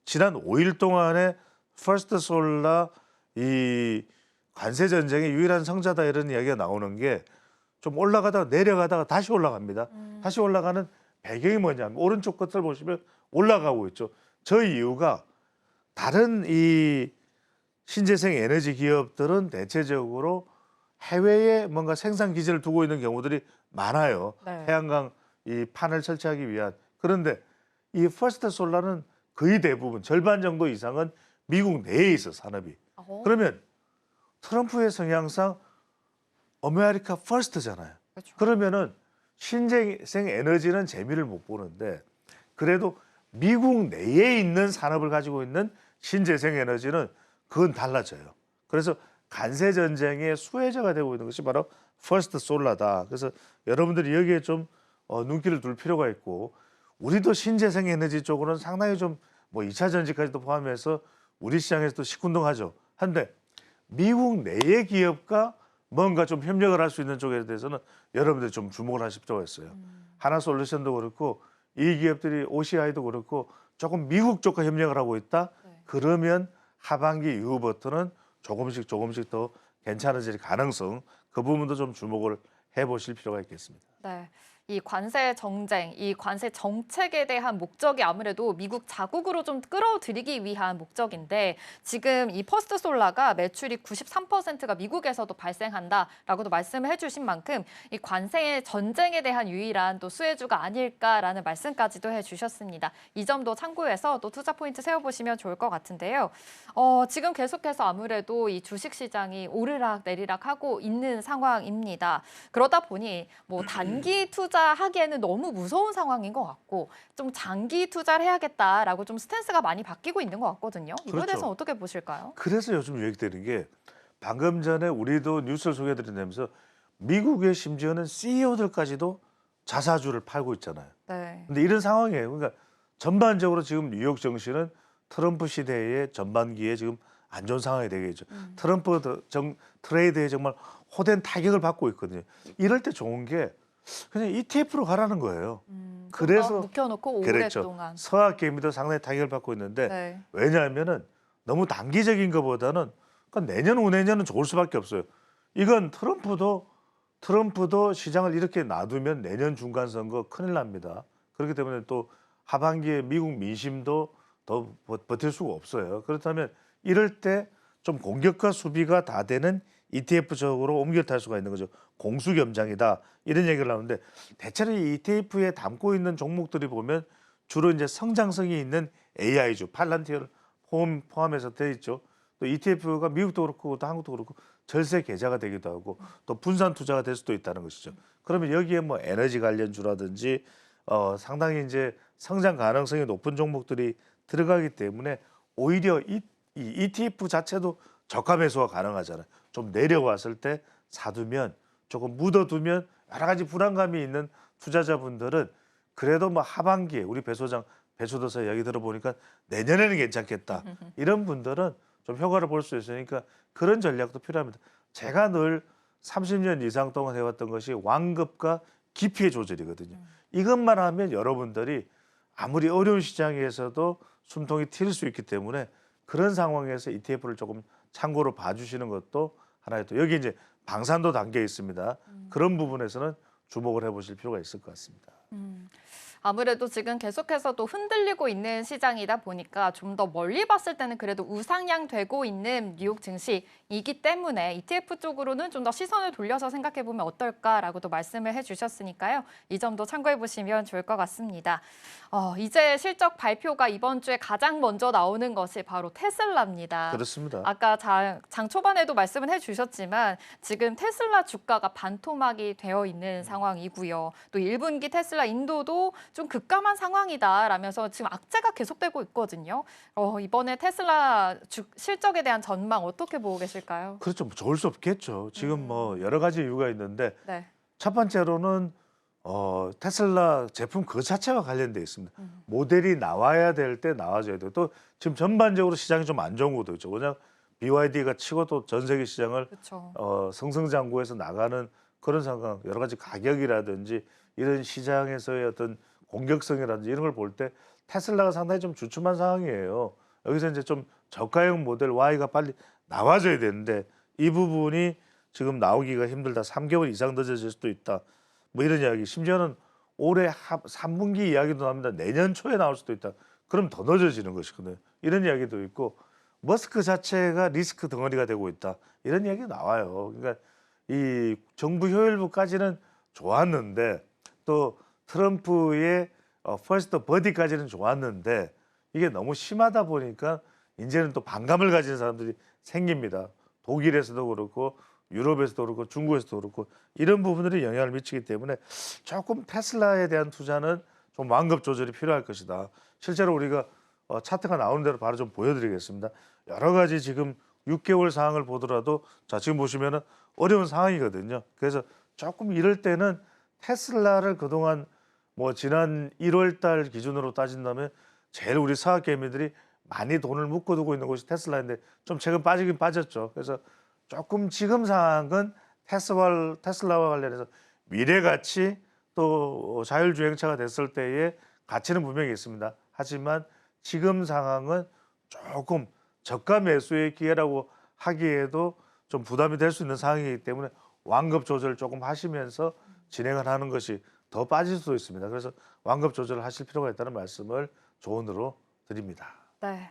지난 5일 동안에 퍼스트 솔라 이 관세 전쟁의 유일한 성자다 이런 이야기가 나오는 게 좀 올라가다가 내려가다가 다시 올라갑니다. 다시 올라가는 배경이 뭐냐면 오른쪽 끝을 보시면 올라가고 있죠. 저 이유가 다른 이 신재생 에너지 기업들은 대체적으로 해외에 뭔가 생산 기지를 두고 있는 경우들이 많아요. 네. 태양광 이 판을 설치하기 위한. 그런데 이 퍼스트 솔라는 거의 대부분 절반 정도 이상은 미국 내에 있어 산업이. 그러면 트럼프의 성향상 아메리카 퍼스트잖아요. 그렇죠. 그러면은 신재생 에너지는 재미를 못 보는데 그래도 미국 내에 있는 산업을 가지고 있는 신재생 에너지는 그건 달라져요. 그래서 관세 전쟁의 수혜자가 되고 있는 것이 바로 퍼스트 솔라다. 그래서 여러분들이 여기에 좀 눈길을 둘 필요가 있고 우리도 신재생 에너지 쪽으로는 상당히 좀 뭐 2차 전지까지도 포함해서 우리 시장에서도 시큰둥하죠. 한데 미국 내의 기업과 뭔가 좀 협력을 할 수 있는 쪽에 대해서는 여러분들이 좀 주목을 하실 필요가 있어요. 하나솔루션도 그렇고 이 기업들이 OCI도 그렇고 조금 미국 쪽과 협력을 하고 있다. 네. 그러면 하반기 이후부터는 조금씩 더 괜찮아질 가능성 그 부분도 좀 주목을 해보실 필요가 있겠습니다. 네. 이 관세 정쟁, 이 관세 정책에 대한 목적이 아무래도 미국 자국으로 좀 끌어들이기 위한 목적인데 지금 이 퍼스트 솔라가 매출이 93%가 미국에서도 발생한다라고도 말씀을 해주신 만큼 이 관세 전쟁에 대한 유일한 또 수혜주가 아닐까라는 말씀까지도 해주셨습니다. 이 점도 참고해서 또 투자 포인트 세워보시면 좋을 것 같은데요. 지금 계속해서 아무래도 이 주식 시장이 오르락 내리락 하고 있는 상황입니다. 그러다 보니 뭐 단기 투자하기에는 너무 무서운 상황인 것 같고 좀 장기 투자를 해야겠다라고 좀 스탠스가 많이 바뀌고 있는 것 같거든요. 이거에 그렇죠. 대해서 어떻게 보실까요? 그래서 요즘 얘기되는 게 방금 전에 우리도 뉴스를 소개해드리면서 미국의 심지어는 CEO들까지도 자사주를 팔고 있잖아요. 네. 근데 이런 상황이에요. 그러니까 전반적으로 지금 뉴욕 증시는 트럼프 시대의 전반기에 지금 안 좋은 상황이 되겠죠. 트럼프 트레이드에 정말 호된 타격을 받고 있거든요. 이럴 때 좋은 게 그냥 ETF로 가라는 거예요. 그래서 묵혀놓고 그렇죠. 오랫동안. 서학 개미도 상당히 타격을 받고 있는데 네. 왜냐하면은 너무 단기적인 것보다는 그러니까 내년 후내년은 좋을 수밖에 없어요. 이건 트럼프도 시장을 이렇게 놔두면 내년 중간 선거 큰일 납니다. 그렇기 때문에 또 하반기에 미국 민심도 더 버틸 수가 없어요. 그렇다면 이럴 때 좀 공격과 수비가 다 되는 ETF적으로 옮겨 탈 수가 있는 거죠. 공수겸장이다 이런 얘기를 하는데 대체로 이 ETF에 담고 있는 종목들이 보면 주로 이제 성장성이 있는 AI주, 팔란티어를 포함해서 돼 있죠. 또 ETF가 미국도 그렇고 또 한국도 그렇고 절세 계좌가 되기도 하고 또 분산 투자가 될 수도 있다는 것이죠. 그러면 여기에 뭐 에너지 관련주라든지 상당히 이제 성장 가능성이 높은 종목들이 들어가기 때문에 오히려 이 ETF 자체도 저가 매수가 가능하잖아요. 좀 내려왔을 때 사두면 조금 묻어두면 여러 가지 불안감이 있는 투자자분들은 그래도 뭐 하반기에 우리 배 소도사 이야기 들어보니까 내년에는 괜찮겠다. 이런 분들은 좀 효과를 볼 수 있으니까 그런 전략도 필요합니다. 제가 늘 30년 이상 동안 해왔던 것이 완급과 기피의 조절이거든요. 이것만 하면 여러분들이 아무리 어려운 시장에서도 숨통이 트일 수 있기 때문에 그런 상황에서 ETF를 조금 참고로 봐주시는 것도 하나의 또 여기 이제 방산도 담겨 있습니다. 그런 부분에서는 주목을 해보실 필요가 있을 것 같습니다. 아무래도 지금 계속해서 또 흔들리고 있는 시장이다 보니까 좀 더 멀리 봤을 때는 그래도 우상향 되고 있는 뉴욕 증시이기 때문에 ETF 쪽으로는 좀 더 시선을 돌려서 생각해 보면 어떨까라고도 말씀을 해주셨으니까요. 이 점도 참고해 보시면 좋을 것 같습니다. 이제 실적 발표가 이번 주에 가장 먼저 나오는 것이 바로 테슬라입니다. 그렇습니다. 아까 장 초반에도 말씀을 해주셨지만 지금 테슬라 주가가 반토막이 되어 있는 상황이고요. 또 1분기 테슬라 인도도 좀 급감한 상황이다라면서 지금 악재가 계속되고 있거든요. 이번에 테슬라 실적에 대한 전망 어떻게 보고 계실까요? 그렇죠. 뭐 좋을 수 없겠죠. 지금 뭐 여러 가지 이유가 있는데 네. 첫 번째로는 테슬라 제품 그 자체와 관련돼 있습니다. 모델이 나와야 될 때 나와줘야 돼요. 또 지금 전반적으로 시장이 좀 안 좋은 것도 있죠. 왜냐 BYD가 치고 또 전 세계 시장을 그렇죠. 승승장구해서 나가는 그런 상황, 여러 가지 가격이라든지 이런 시장에서의 어떤 공격성이라든지 이런 걸 볼 때 테슬라가 상당히 좀 주춤한 상황이에요. 여기서 이제 좀 저가형 모델 Y가 빨리 나와줘야 되는데 이 부분이 지금 나오기가 힘들다. 3개월 이상 늦어질 수도 있다. 뭐 이런 이야기. 심지어는 올해 3분기 이야기도 나옵니다. 내년 초에 나올 수도 있다. 그럼 더 늦어지는 것이거든요. 이런 이야기도 있고 머스크 자체가 리스크 덩어리가 되고 있다. 이런 이야기 나와요. 그러니까 이 정부 효율부까지는 좋았는데 또 트럼프의 퍼스트 버디까지는 좋았는데 이게 너무 심하다 보니까 이제는 또 반감을 가지는 사람들이 생깁니다. 독일에서도 그렇고 유럽에서도 그렇고 중국에서도 그렇고 이런 부분들이 영향을 미치기 때문에 조금 테슬라에 대한 투자는 좀 완급 조절이 필요할 것이다. 실제로 우리가 차트가 나오는 대로 바로 좀 보여드리겠습니다. 여러 가지 지금 6개월 상황을 보더라도 자 지금 보시면은 어려운 상황이거든요. 그래서 조금 이럴 때는 테슬라를 그동안 뭐 지난 1월 달 기준으로 따진다면 제일 우리 사학개미들이 많이 돈을 묶어두고 있는 곳이 테슬라인데 좀 최근 빠지긴 빠졌죠. 그래서 조금 지금 상황은 테슬라와 관련해서 미래 가치 또 자율주행차가 됐을 때의 가치는 분명히 있습니다. 하지만 지금 상황은 조금 저가 매수의 기회라고 하기에도 좀 부담이 될 수 있는 상황이기 때문에 완급 조절 조금 하시면서 진행을 하는 것이 더 빠질 수도 있습니다. 그래서 완급 조절을 하실 필요가 있다는 말씀을 조언으로 드립니다. 네.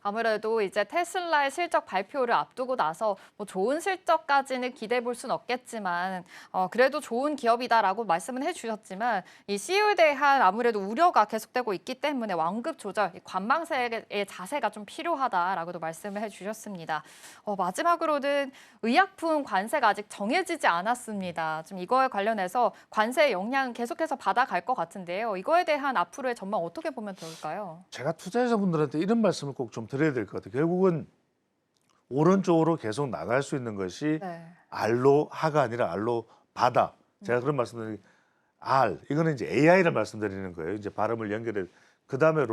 아무래도 이제 테슬라의 실적 발표를 앞두고 나서 뭐 좋은 실적까지는 기대해 볼 수는 없겠지만 그래도 좋은 기업이다라고 말씀은 해주셨지만 이 CEO에 대한 아무래도 우려가 계속되고 있기 때문에 완급 조절, 관망세의 자세가 좀 필요하다라고도 말씀을 해주셨습니다. 마지막으로는 의약품 관세가 아직 정해지지 않았습니다. 좀 이거에 관련해서 관세 영향 계속해서 받아갈 것 같은데요. 이거에 대한 앞으로의 전망 어떻게 보면 좋을까요? 제가 투자자분들한테 이런 말씀을 꼭 좀 드려야 될 것 같아요. 결국은 오른쪽으로 계속 나갈 수 있는 것이 네. 알로 하가 아니라 알로 바다. 제가 그런 말씀드리는 알 이거는 이제 AI를 말씀드리는 거예요. 이제 발음을 연결해. 그다음에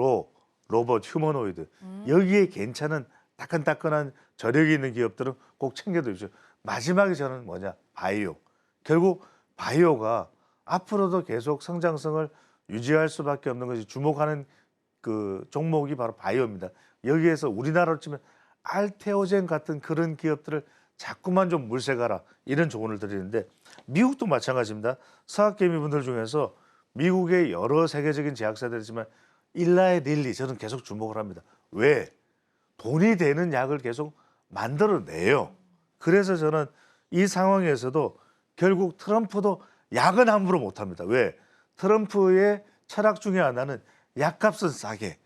로봇, 휴머노이드. 여기에 괜찮은 따끈따끈한 저력이 있는 기업들은 꼭 챙겨두십시오. 마지막에 저는 뭐냐? 바이오. 결국 바이오가 앞으로도 계속 성장성을 유지할 수밖에 없는 것이 주목하는 그 종목이 바로 바이오입니다. 여기에서 우리나라로 치면 알테오젠 같은 그런 기업들을 자꾸만 좀 물색하라 이런 조언을 드리는데 미국도 마찬가지입니다. 사학개미분들 중에서 미국의 여러 세계적인 제약사들이 있지만 일라이 릴리 저는 계속 주목을 합니다. 왜? 돈이 되는 약을 계속 만들어내요. 그래서 저는 이 상황에서도 결국 트럼프도 약은 함부로 못합니다. 왜? 트럼프의 철학 중에 하나는 약값은 싸게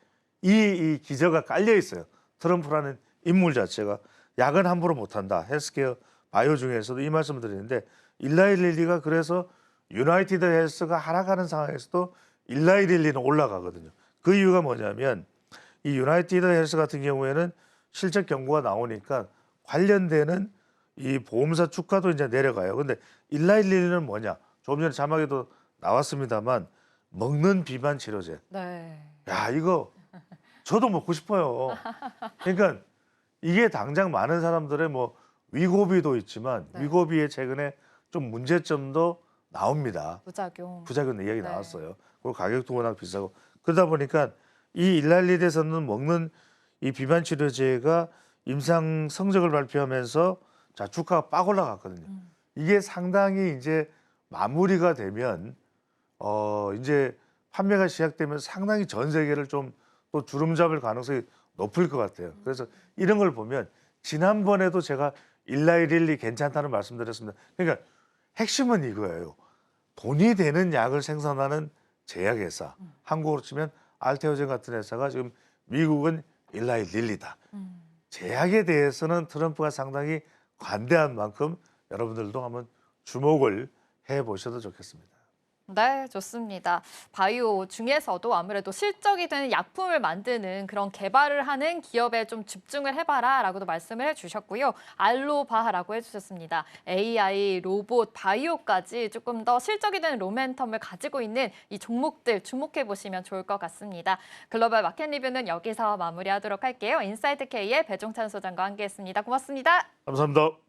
이 기저가 깔려 있어요. 트럼프라는 인물 자체가 약은 함부로 못한다. 헬스케어 바이오 중에서도 이 말씀을 드리는데 일라이 릴리가 그래서 유나이티드 헬스가 하락하는 상황에서도 일라이 릴리는 올라가거든요. 그 이유가 뭐냐면 이 유나이티드 헬스 같은 경우에는 실적 경고가 나오니까 관련되는 이 보험사 주가도 이제 내려가요. 근데 일라이 릴리는 뭐냐? 조금 전에 자막에도 나왔습니다만 먹는 비만 치료제. 네. 야 이거 저도 먹고 싶어요. 그러니까 이게 당장 많은 사람들의 뭐 위고비도 있지만 네. 위고비에 최근에 좀 문제점도 나옵니다. 부작용 이야기 네. 나왔어요. 그리고 가격도 워낙 비싸고 그러다 보니까 이 일랄릴에서는 먹는 이 비만 치료제가 임상 성적을 발표하면서 자 주가가 빡 올라갔거든요. 이게 상당히 이제 마무리가 되면 이제 판매가 시작되면 상당히 전 세계를 좀 또 주름 잡을 가능성이 높을 것 같아요. 그래서 이런 걸 보면 지난번에도 제가 일라이 릴리 괜찮다는 말씀드렸습니다. 그러니까 핵심은 이거예요. 돈이 되는 약을 생산하는 제약회사, 한국으로 치면 알테오젠 같은 회사가 지금 미국은 일라이 릴리다. 제약에 대해서는 트럼프가 상당히 관대한 만큼 여러분들도 한번 주목을 해보셔도 좋겠습니다. 네, 좋습니다. 바이오 중에서도 아무래도 실적이 되는 약품을 만드는 그런 개발을 하는 기업에 좀 집중을 해봐라라고도 말씀을 해주셨고요. 알로바라고 해주셨습니다. AI, 로봇, 바이오까지 조금 더 실적이 되는 로맨텀을 가지고 있는 이 종목들 주목해 보시면 좋을 것 같습니다. 글로벌 마켓 리뷰는 여기서 마무리하도록 할게요. 인사이트 K의 배종찬 소장과 함께했습니다. 고맙습니다. 감사합니다.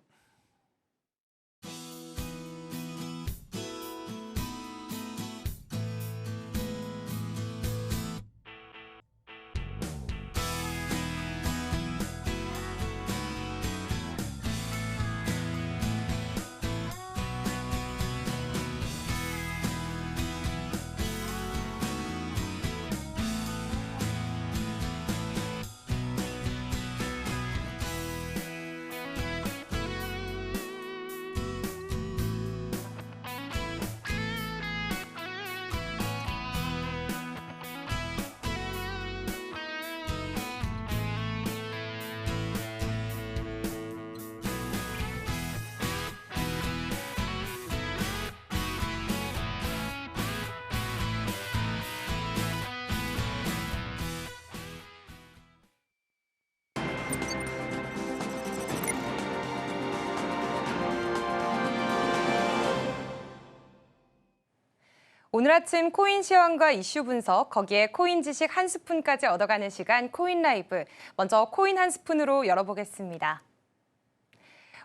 오늘 아침 코인 시황과 이슈 분석, 거기에 코인 지식 한 스푼까지 얻어가는 시간 코인 라이브. 먼저 코인 한 스푼으로 열어보겠습니다.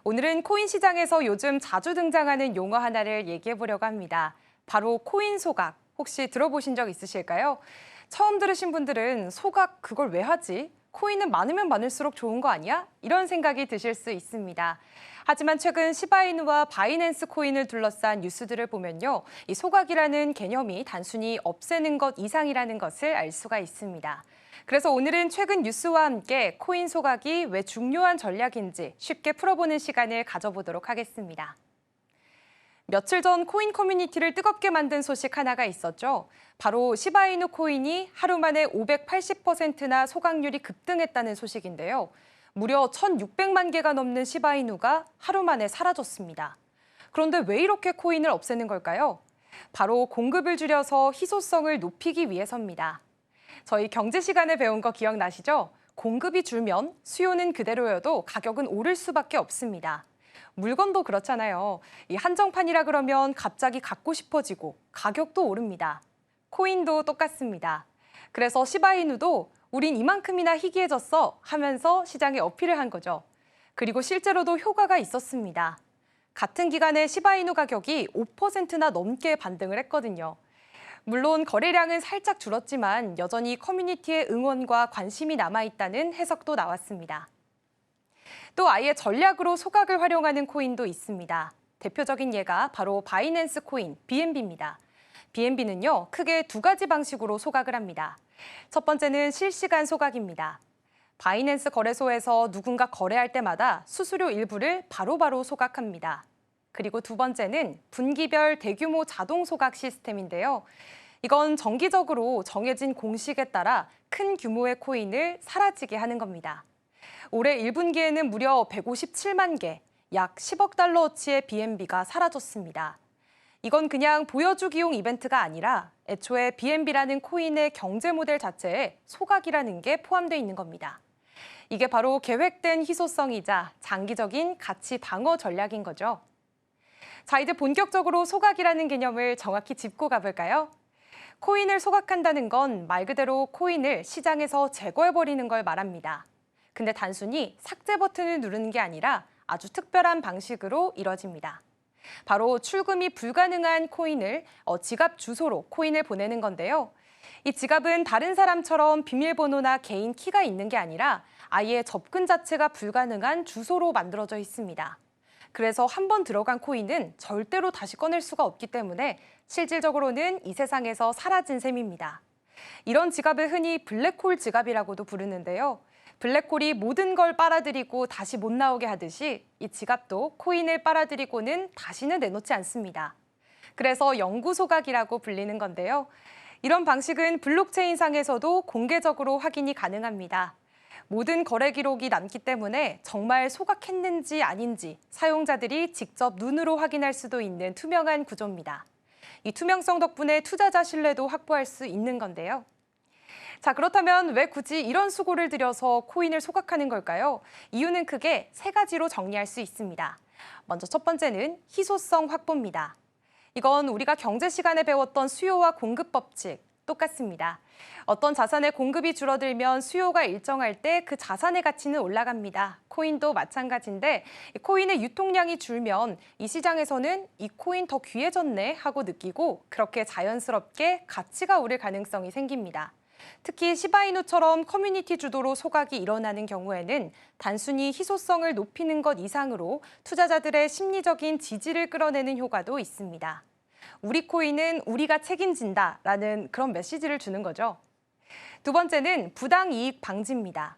오늘은 코인 시장에서 요즘 자주 등장하는 용어 하나를 얘기해 보려고 합니다. 바로 코인 소각. 혹시 들어보신 적 있으실까요? 처음 들으신 분들은 소각 그걸 왜 하지? 코인은 많으면 많을수록 좋은 거 아니야? 이런 생각이 드실 수 있습니다. 하지만 최근 시바이누와 바이낸스 코인을 둘러싼 뉴스들을 보면요. 이 소각이라는 개념이 단순히 없애는 것 이상이라는 것을 알 수가 있습니다. 그래서 오늘은 최근 뉴스와 함께 코인 소각이 왜 중요한 전략인지 쉽게 풀어보는 시간을 가져보도록 하겠습니다. 며칠 전 코인 커뮤니티를 뜨겁게 만든 소식 하나가 있었죠. 바로 시바이누 코인이 하루 만에 580%나 소각률이 급등했다는 소식인데요. 무려 1,600만 개가 넘는 시바이누가 하루 만에 사라졌습니다. 그런데 왜 이렇게 코인을 없애는 걸까요? 바로 공급을 줄여서 희소성을 높이기 위해서입니다. 저희 경제 시간에 배운 거 기억나시죠? 공급이 줄면 수요는 그대로여도 가격은 오를 수밖에 없습니다. 물건도 그렇잖아요. 이 한정판이라 그러면 갑자기 갖고 싶어지고 가격도 오릅니다. 코인도 똑같습니다. 그래서 시바이누도 우린 이만큼이나 희귀해졌어 하면서 시장에 어필을 한 거죠. 그리고 실제로도 효과가 있었습니다. 같은 기간에 시바이누 가격이 5%나 넘게 반등을 했거든요. 물론 거래량은 살짝 줄었지만 여전히 커뮤니티의 응원과 관심이 남아있다는 해석도 나왔습니다. 또 아예 전략으로 소각을 활용하는 코인도 있습니다. 대표적인 예가 바로 바이낸스 코인, BNB입니다. BNB는요, 크게 두 가지 방식으로 소각을 합니다. 첫 번째는 실시간 소각입니다. 바이낸스 거래소에서 누군가 거래할 때마다 수수료 일부를 바로바로 소각합니다. 그리고 두 번째는 분기별 대규모 자동 소각 시스템인데요. 이건 정기적으로 정해진 공식에 따라 큰 규모의 코인을 사라지게 하는 겁니다. 올해 1분기에는 무려 157만 개, 약 10억 달러어치의 BNB가 사라졌습니다. 이건 그냥 보여주기용 이벤트가 아니라 애초에 BNB라는 코인의 경제 모델 자체에 소각이라는 게 포함되어 있는 겁니다. 이게 바로 계획된 희소성이자 장기적인 가치 방어 전략인 거죠. 자, 이제 본격적으로 소각이라는 개념을 정확히 짚고 가볼까요? 코인을 소각한다는 건 말 그대로 코인을 시장에서 제거해버리는 걸 말합니다. 근데 단순히 삭제 버튼을 누르는 게 아니라 아주 특별한 방식으로 이뤄집니다. 바로 출금이 불가능한 코인을 지갑 주소로 코인을 보내는 건데요. 이 지갑은 다른 사람처럼 비밀번호나 개인 키가 있는 게 아니라 아예 접근 자체가 불가능한 주소로 만들어져 있습니다. 그래서 한 번 들어간 코인은 절대로 다시 꺼낼 수가 없기 때문에 실질적으로는 이 세상에서 사라진 셈입니다. 이런 지갑을 흔히 블랙홀 지갑이라고도 부르는데요. 블랙홀이 모든 걸 빨아들이고 다시 못 나오게 하듯이 이 지갑도 코인을 빨아들이고는 다시는 내놓지 않습니다. 그래서 영구 소각이라고 불리는 건데요. 이런 방식은 블록체인상에서도 공개적으로 확인이 가능합니다. 모든 거래 기록이 남기 때문에 정말 소각했는지 아닌지 사용자들이 직접 눈으로 확인할 수도 있는 투명한 구조입니다. 이 투명성 덕분에 투자자 신뢰도 확보할 수 있는 건데요. 자, 그렇다면 왜 굳이 이런 수고를 들여서 코인을 소각하는 걸까요? 이유는 크게 세 가지로 정리할 수 있습니다. 먼저 첫 번째는 희소성 확보입니다. 이건 우리가 경제 시간에 배웠던 수요와 공급 법칙 똑같습니다. 어떤 자산의 공급이 줄어들면 수요가 일정할 때 그 자산의 가치는 올라갑니다. 코인도 마찬가지인데 코인의 유통량이 줄면 이 시장에서는 이 코인 더 귀해졌네 하고 느끼고 그렇게 자연스럽게 가치가 오를 가능성이 생깁니다. 특히 시바이누처럼 커뮤니티 주도로 소각이 일어나는 경우에는 단순히 희소성을 높이는 것 이상으로 투자자들의 심리적인 지지를 끌어내는 효과도 있습니다. 우리 코인은 우리가 책임진다라는 그런 메시지를 주는 거죠. 두 번째는 부당 이익 방지입니다.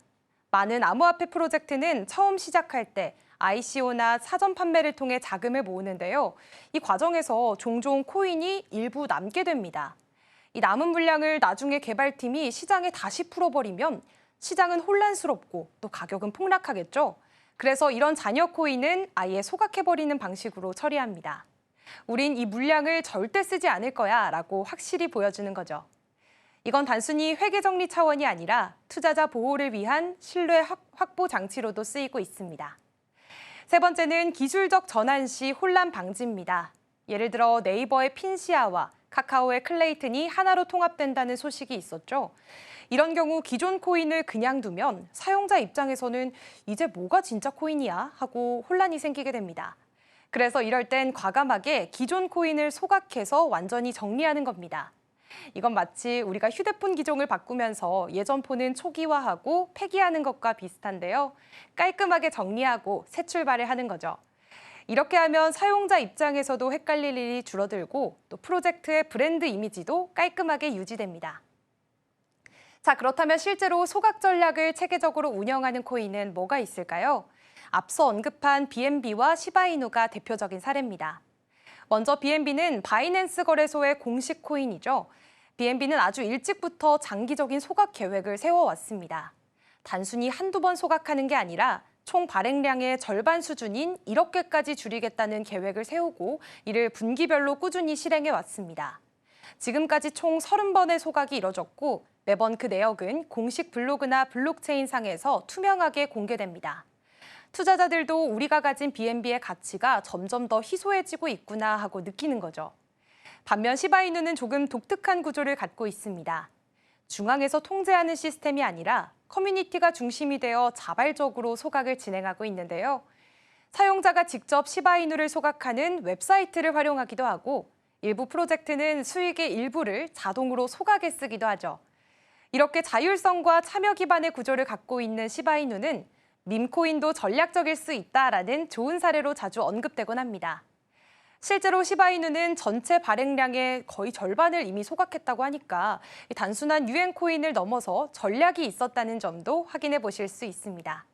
많은 암호화폐 프로젝트는 처음 시작할 때 ICO나 사전 판매를 통해 자금을 모으는데요. 이 과정에서 종종 코인이 일부 남게 됩니다. 이 남은 물량을 나중에 개발팀이 시장에 다시 풀어버리면 시장은 혼란스럽고 또 가격은 폭락하겠죠. 그래서 이런 잔여 코인은 아예 소각해버리는 방식으로 처리합니다. 우린 이 물량을 절대 쓰지 않을 거야 라고 확실히 보여주는 거죠. 이건 단순히 회계 정리 차원이 아니라 투자자 보호를 위한 신뢰 확보 장치로도 쓰이고 있습니다. 세 번째는 기술적 전환 시 혼란 방지입니다. 예를 들어 네이버의 핀시아와 카카오의 클레이튼이 하나로 통합된다는 소식이 있었죠. 이런 경우 기존 코인을 그냥 두면 사용자 입장에서는 이제 뭐가 진짜 코인이야 하고 혼란이 생기게 됩니다. 그래서 이럴 땐 과감하게 기존 코인을 소각해서 완전히 정리하는 겁니다. 이건 마치 우리가 휴대폰 기종을 바꾸면서 예전 폰은 초기화하고 폐기하는 것과 비슷한데요. 깔끔하게 정리하고 새 출발을 하는 거죠. 이렇게 하면 사용자 입장에서도 헷갈릴 일이 줄어들고 또 프로젝트의 브랜드 이미지도 깔끔하게 유지됩니다. 자, 그렇다면 실제로 소각 전략을 체계적으로 운영하는 코인은 뭐가 있을까요? 앞서 언급한 BNB와 시바이누가 대표적인 사례입니다. 먼저 BNB는 바이낸스 거래소의 공식 코인이죠. BNB는 아주 일찍부터 장기적인 소각 계획을 세워왔습니다. 단순히 한두 번 소각하는 게 아니라 총 발행량의 절반 수준인 1억 개까지 줄이겠다는 계획을 세우고 이를 분기별로 꾸준히 실행해 왔습니다. 지금까지 총 30번의 소각이 이뤄졌고 매번 그 내역은 공식 블로그나 블록체인상에서 투명하게 공개됩니다. 투자자들도 우리가 가진 BNB의 가치가 점점 더 희소해지고 있구나 하고 느끼는 거죠. 반면 시바이누는 조금 독특한 구조를 갖고 있습니다. 중앙에서 통제하는 시스템이 아니라 커뮤니티가 중심이 되어 자발적으로 소각을 진행하고 있는데요. 사용자가 직접 시바이누를 소각하는 웹사이트를 활용하기도 하고 일부 프로젝트는 수익의 일부를 자동으로 소각에 쓰기도 하죠. 이렇게 자율성과 참여 기반의 구조를 갖고 있는 시바이누는 밈코인도 전략적일 수 있다라는 좋은 사례로 자주 언급되곤 합니다. 실제로 시바이누는 전체 발행량의 거의 절반을 이미 소각했다고 하니까 단순한 유행 코인을 넘어서 전략이 있었다는 점도 확인해 보실 수 있습니다.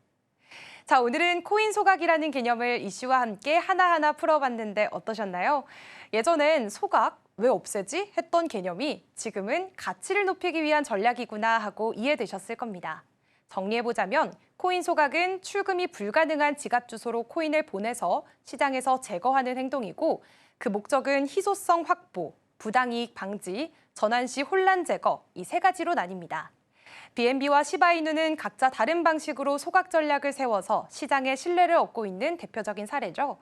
자, 오늘은 코인 소각이라는 개념을 이슈와 함께 하나하나 풀어봤는데 어떠셨나요? 예전엔 소각, 왜 없애지? 했던 개념이 지금은 가치를 높이기 위한 전략이구나 하고 이해되셨을 겁니다. 정리해보자면 코인 소각은 출금이 불가능한 지갑 주소로 코인을 보내서 시장에서 제거하는 행동이고 그 목적은 희소성 확보, 부당이익 방지, 전환 시 혼란 제거 이 세 가지로 나뉩니다. BNB와 시바이누는 각자 다른 방식으로 소각 전략을 세워서 시장의 신뢰를 얻고 있는 대표적인 사례죠.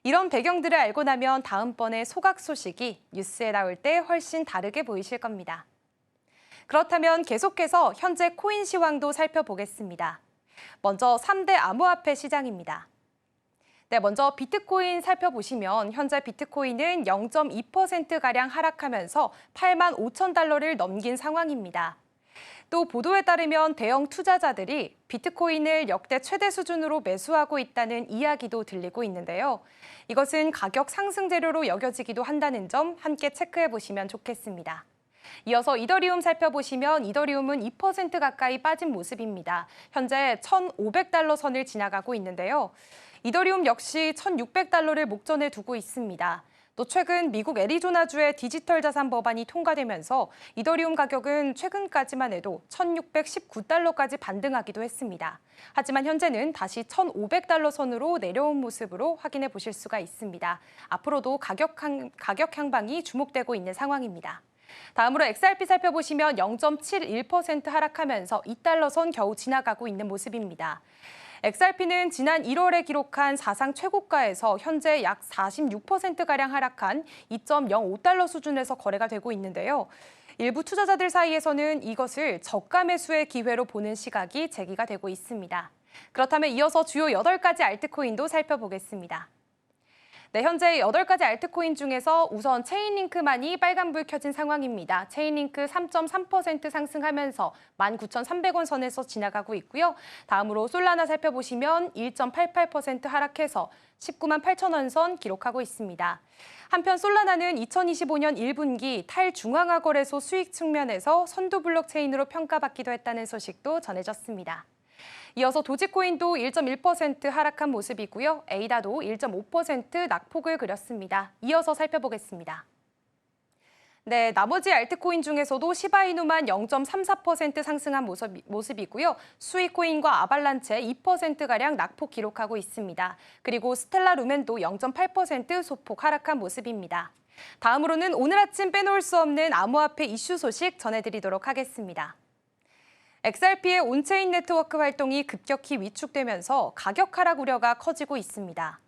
이런 배경들을 알고 나면 다음번에 소각 소식이 뉴스에 나올 때 훨씬 다르게 보이실 겁니다. 그렇다면 계속해서 현재 코인 시황도 살펴보겠습니다. 먼저 3대 암호화폐 시장입니다. 네, 먼저 비트코인 살펴보시면 현재 비트코인은 0.2%가량 하락하면서 8만 5천 달러를 넘긴 상황입니다. 또 보도에 따르면 대형 투자자들이 비트코인을 역대 최대 수준으로 매수하고 있다는 이야기도 들리고 있는데요. 이것은 가격 상승 재료로 여겨지기도 한다는 점 함께 체크해 보시면 좋겠습니다. 이어서 이더리움 살펴보시면 이더리움은 2% 가까이 빠진 모습입니다. 현재 1,500달러 선을 지나가고 있는데요. 이더리움 역시 1,600달러를 목전에 두고 있습니다. 또 최근 미국 애리조나주의 디지털 자산 법안이 통과되면서 이더리움 가격은 최근까지만 해도 1,619달러까지 반등하기도 했습니다. 하지만 현재는 다시 1,500달러 선으로 내려온 모습으로 확인해 보실 수가 있습니다. 앞으로도 가격 향방이 주목되고 있는 상황입니다. 다음으로 XRP 살펴보시면 0.71% 하락하면서 2달러 선 겨우 지나가고 있는 모습입니다. XRP는 지난 1월에 기록한 사상 최고가에서 현재 약 46%가량 하락한 2.05달러 수준에서 거래가 되고 있는데요. 일부 투자자들 사이에서는 이것을 저가 매수의 기회로 보는 시각이 제기가 되고 있습니다. 그렇다면 이어서 주요 8가지 알트코인도 살펴보겠습니다. 네, 현재 8가지 알트코인 중에서 우선 체인링크만이 빨간불 켜진 상황입니다. 체인링크 3.3% 상승하면서 19,300원 선에서 지나가고 있고요. 다음으로 솔라나 살펴보시면 1.88% 하락해서 19만 8천원 선 기록하고 있습니다. 한편 솔라나는 2025년 1분기 탈중앙화 거래소 수익 측면에서 선두 블록체인으로 평가받기도 했다는 소식도 전해졌습니다. 이어서 도지코인도 1.1% 하락한 모습이고요. 에이다도 1.5% 낙폭을 그렸습니다. 이어서 살펴보겠습니다. 네, 나머지 알트코인 중에서도 시바이누만 0.34% 상승한 모습이고요. 수익코인과 아발란체 2%가량 낙폭 기록하고 있습니다. 그리고 스텔라 루멘도 0.8% 소폭 하락한 모습입니다. 다음으로는 오늘 아침 빼놓을 수 없는 암호화폐 이슈 소식 전해드리도록 하겠습니다. XRP의 온체인 네트워크 활동이 급격히 위축되면서 가격 하락 우려가 커지고 있습니다.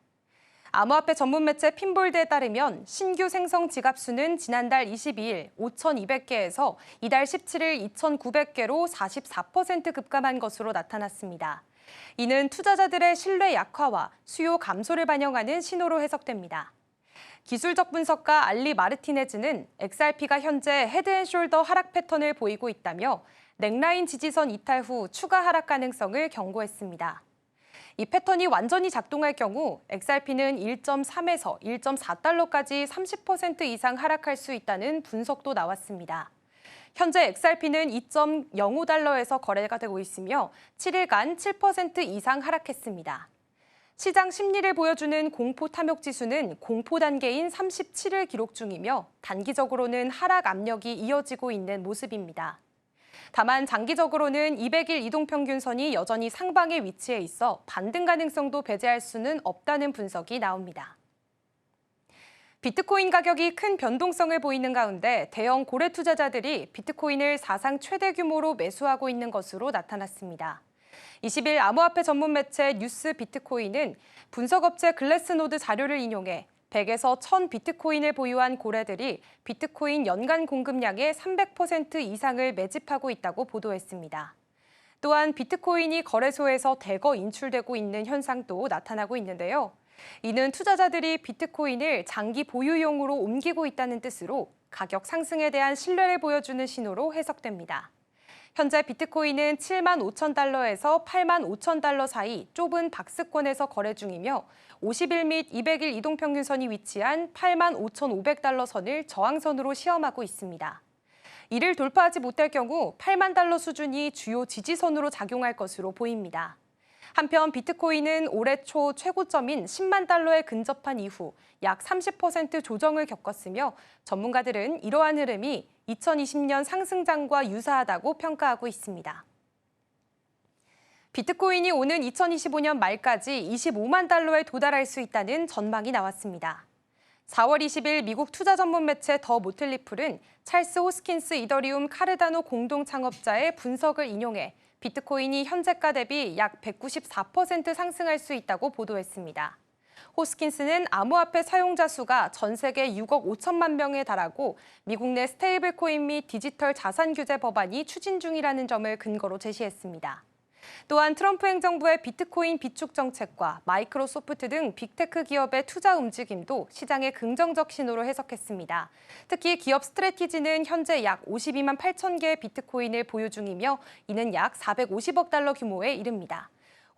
암호화폐 전문 매체 핀볼드에 따르면 신규 생성 지갑수는 지난달 22일 5,200개에서 이달 17일 2,900개로 44% 급감한 것으로 나타났습니다. 이는 투자자들의 신뢰 약화와 수요 감소를 반영하는 신호로 해석됩니다. 기술적 분석가 알리 마르티네즈는 XRP가 현재 헤드앤숄더 하락 패턴을 보이고 있다며 넥라인 지지선 이탈 후 추가 하락 가능성을 경고했습니다. 이 패턴이 완전히 작동할 경우 XRP는 1.3에서 1.4달러까지 30% 이상 하락할 수 있다는 분석도 나왔습니다. 현재 XRP는 2.05달러에서 거래가 되고 있으며 7일간 7% 이상 하락했습니다. 시장 심리를 보여주는 공포 탐욕 지수는 공포 단계인 37을 기록 중이며 단기적으로는 하락 압력이 이어지고 있는 모습입니다. 다만 장기적으로는 200일 이동평균선이 여전히 상방에 위치해 있어 반등 가능성도 배제할 수는 없다는 분석이 나옵니다. 비트코인 가격이 큰 변동성을 보이는 가운데 대형 고래 투자자들이 비트코인을 사상 최대 규모로 매수하고 있는 것으로 나타났습니다. 20일 암호화폐 전문 매체 뉴스 비트코인은 분석업체 글래스노드 자료를 인용해 100에서 1000 비트코인을 보유한 고래들이 비트코인 연간 공급량의 300% 이상을 매집하고 있다고 보도했습니다. 또한 비트코인이 거래소에서 대거 인출되고 있는 현상도 나타나고 있는데요. 이는 투자자들이 비트코인을 장기 보유용으로 옮기고 있다는 뜻으로 가격 상승에 대한 신뢰를 보여주는 신호로 해석됩니다. 현재 비트코인은 7만 5천 달러에서 8만 5천 달러 사이 좁은 박스권에서 거래 중이며 50일 및 200일 이동평균선이 위치한 8만 5,500달러 선을 저항선으로 시험하고 있습니다. 이를 돌파하지 못할 경우 8만 달러 수준이 주요 지지선으로 작용할 것으로 보입니다. 한편 비트코인은 올해 초 최고점인 10만 달러에 근접한 이후 약 30% 조정을 겪었으며 전문가들은 이러한 흐름이 2020년 상승장과 유사하다고 평가하고 있습니다. 비트코인이 오는 2025년 말까지 25만 달러에 도달할 수 있다는 전망이 나왔습니다. 4월 20일 미국 투자 전문 매체 더 모틀리풀은 찰스 호스킨스 이더리움 카르다노 공동 창업자의 분석을 인용해 비트코인이 현재가 대비 약 194% 상승할 수 있다고 보도했습니다. 호스킨스는 암호화폐 사용자 수가 전 세계 6억 5천만 명에 달하고 미국 내 스테이블 코인 및 디지털 자산 규제 법안이 추진 중이라는 점을 근거로 제시했습니다. 또한 트럼프 행정부의 비트코인 비축 정책과 마이크로소프트 등 빅테크 기업의 투자 움직임도 시장의 긍정적 신호로 해석했습니다. 특히 기업 스트래티지는 현재 약 52만 8천 개의 비트코인을 보유 중이며 이는 약 450억 달러 규모에 이릅니다.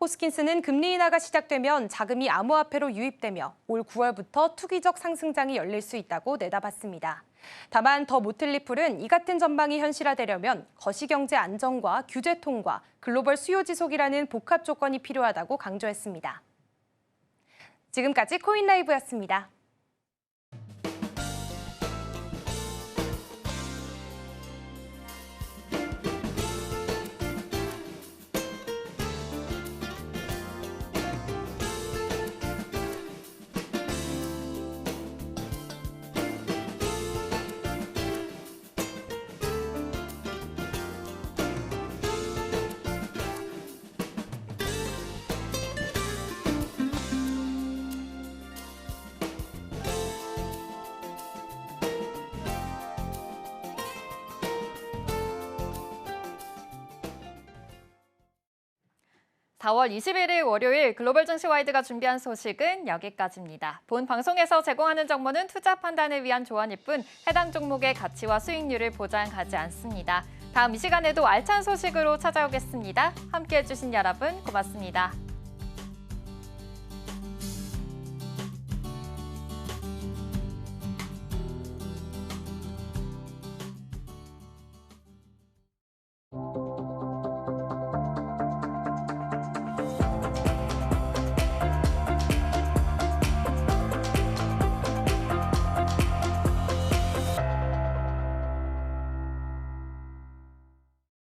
호스킨스는 금리 인하가 시작되면 자금이 암호화폐로 유입되며 올 9월부터 투기적 상승장이 열릴 수 있다고 내다봤습니다. 다만 더 모틀리풀은 이 같은 전망이 현실화되려면 거시경제 안정과 규제 통과, 글로벌 수요 지속이라는 복합 조건이 필요하다고 강조했습니다. 지금까지 코인라이브였습니다. (4월 21일) 월요일 글로벌 증시 와이드가 준비한 소식은 여기까지입니다. 본 방송에서 제공하는 정보는 투자 판단을 위한 조언일 뿐 해당 종목의 가치와 수익률을 보장하지 않습니다. 다음 이 시간에도 알찬 소식으로 찾아오겠습니다. 함께해 주신 여러분 고맙습니다.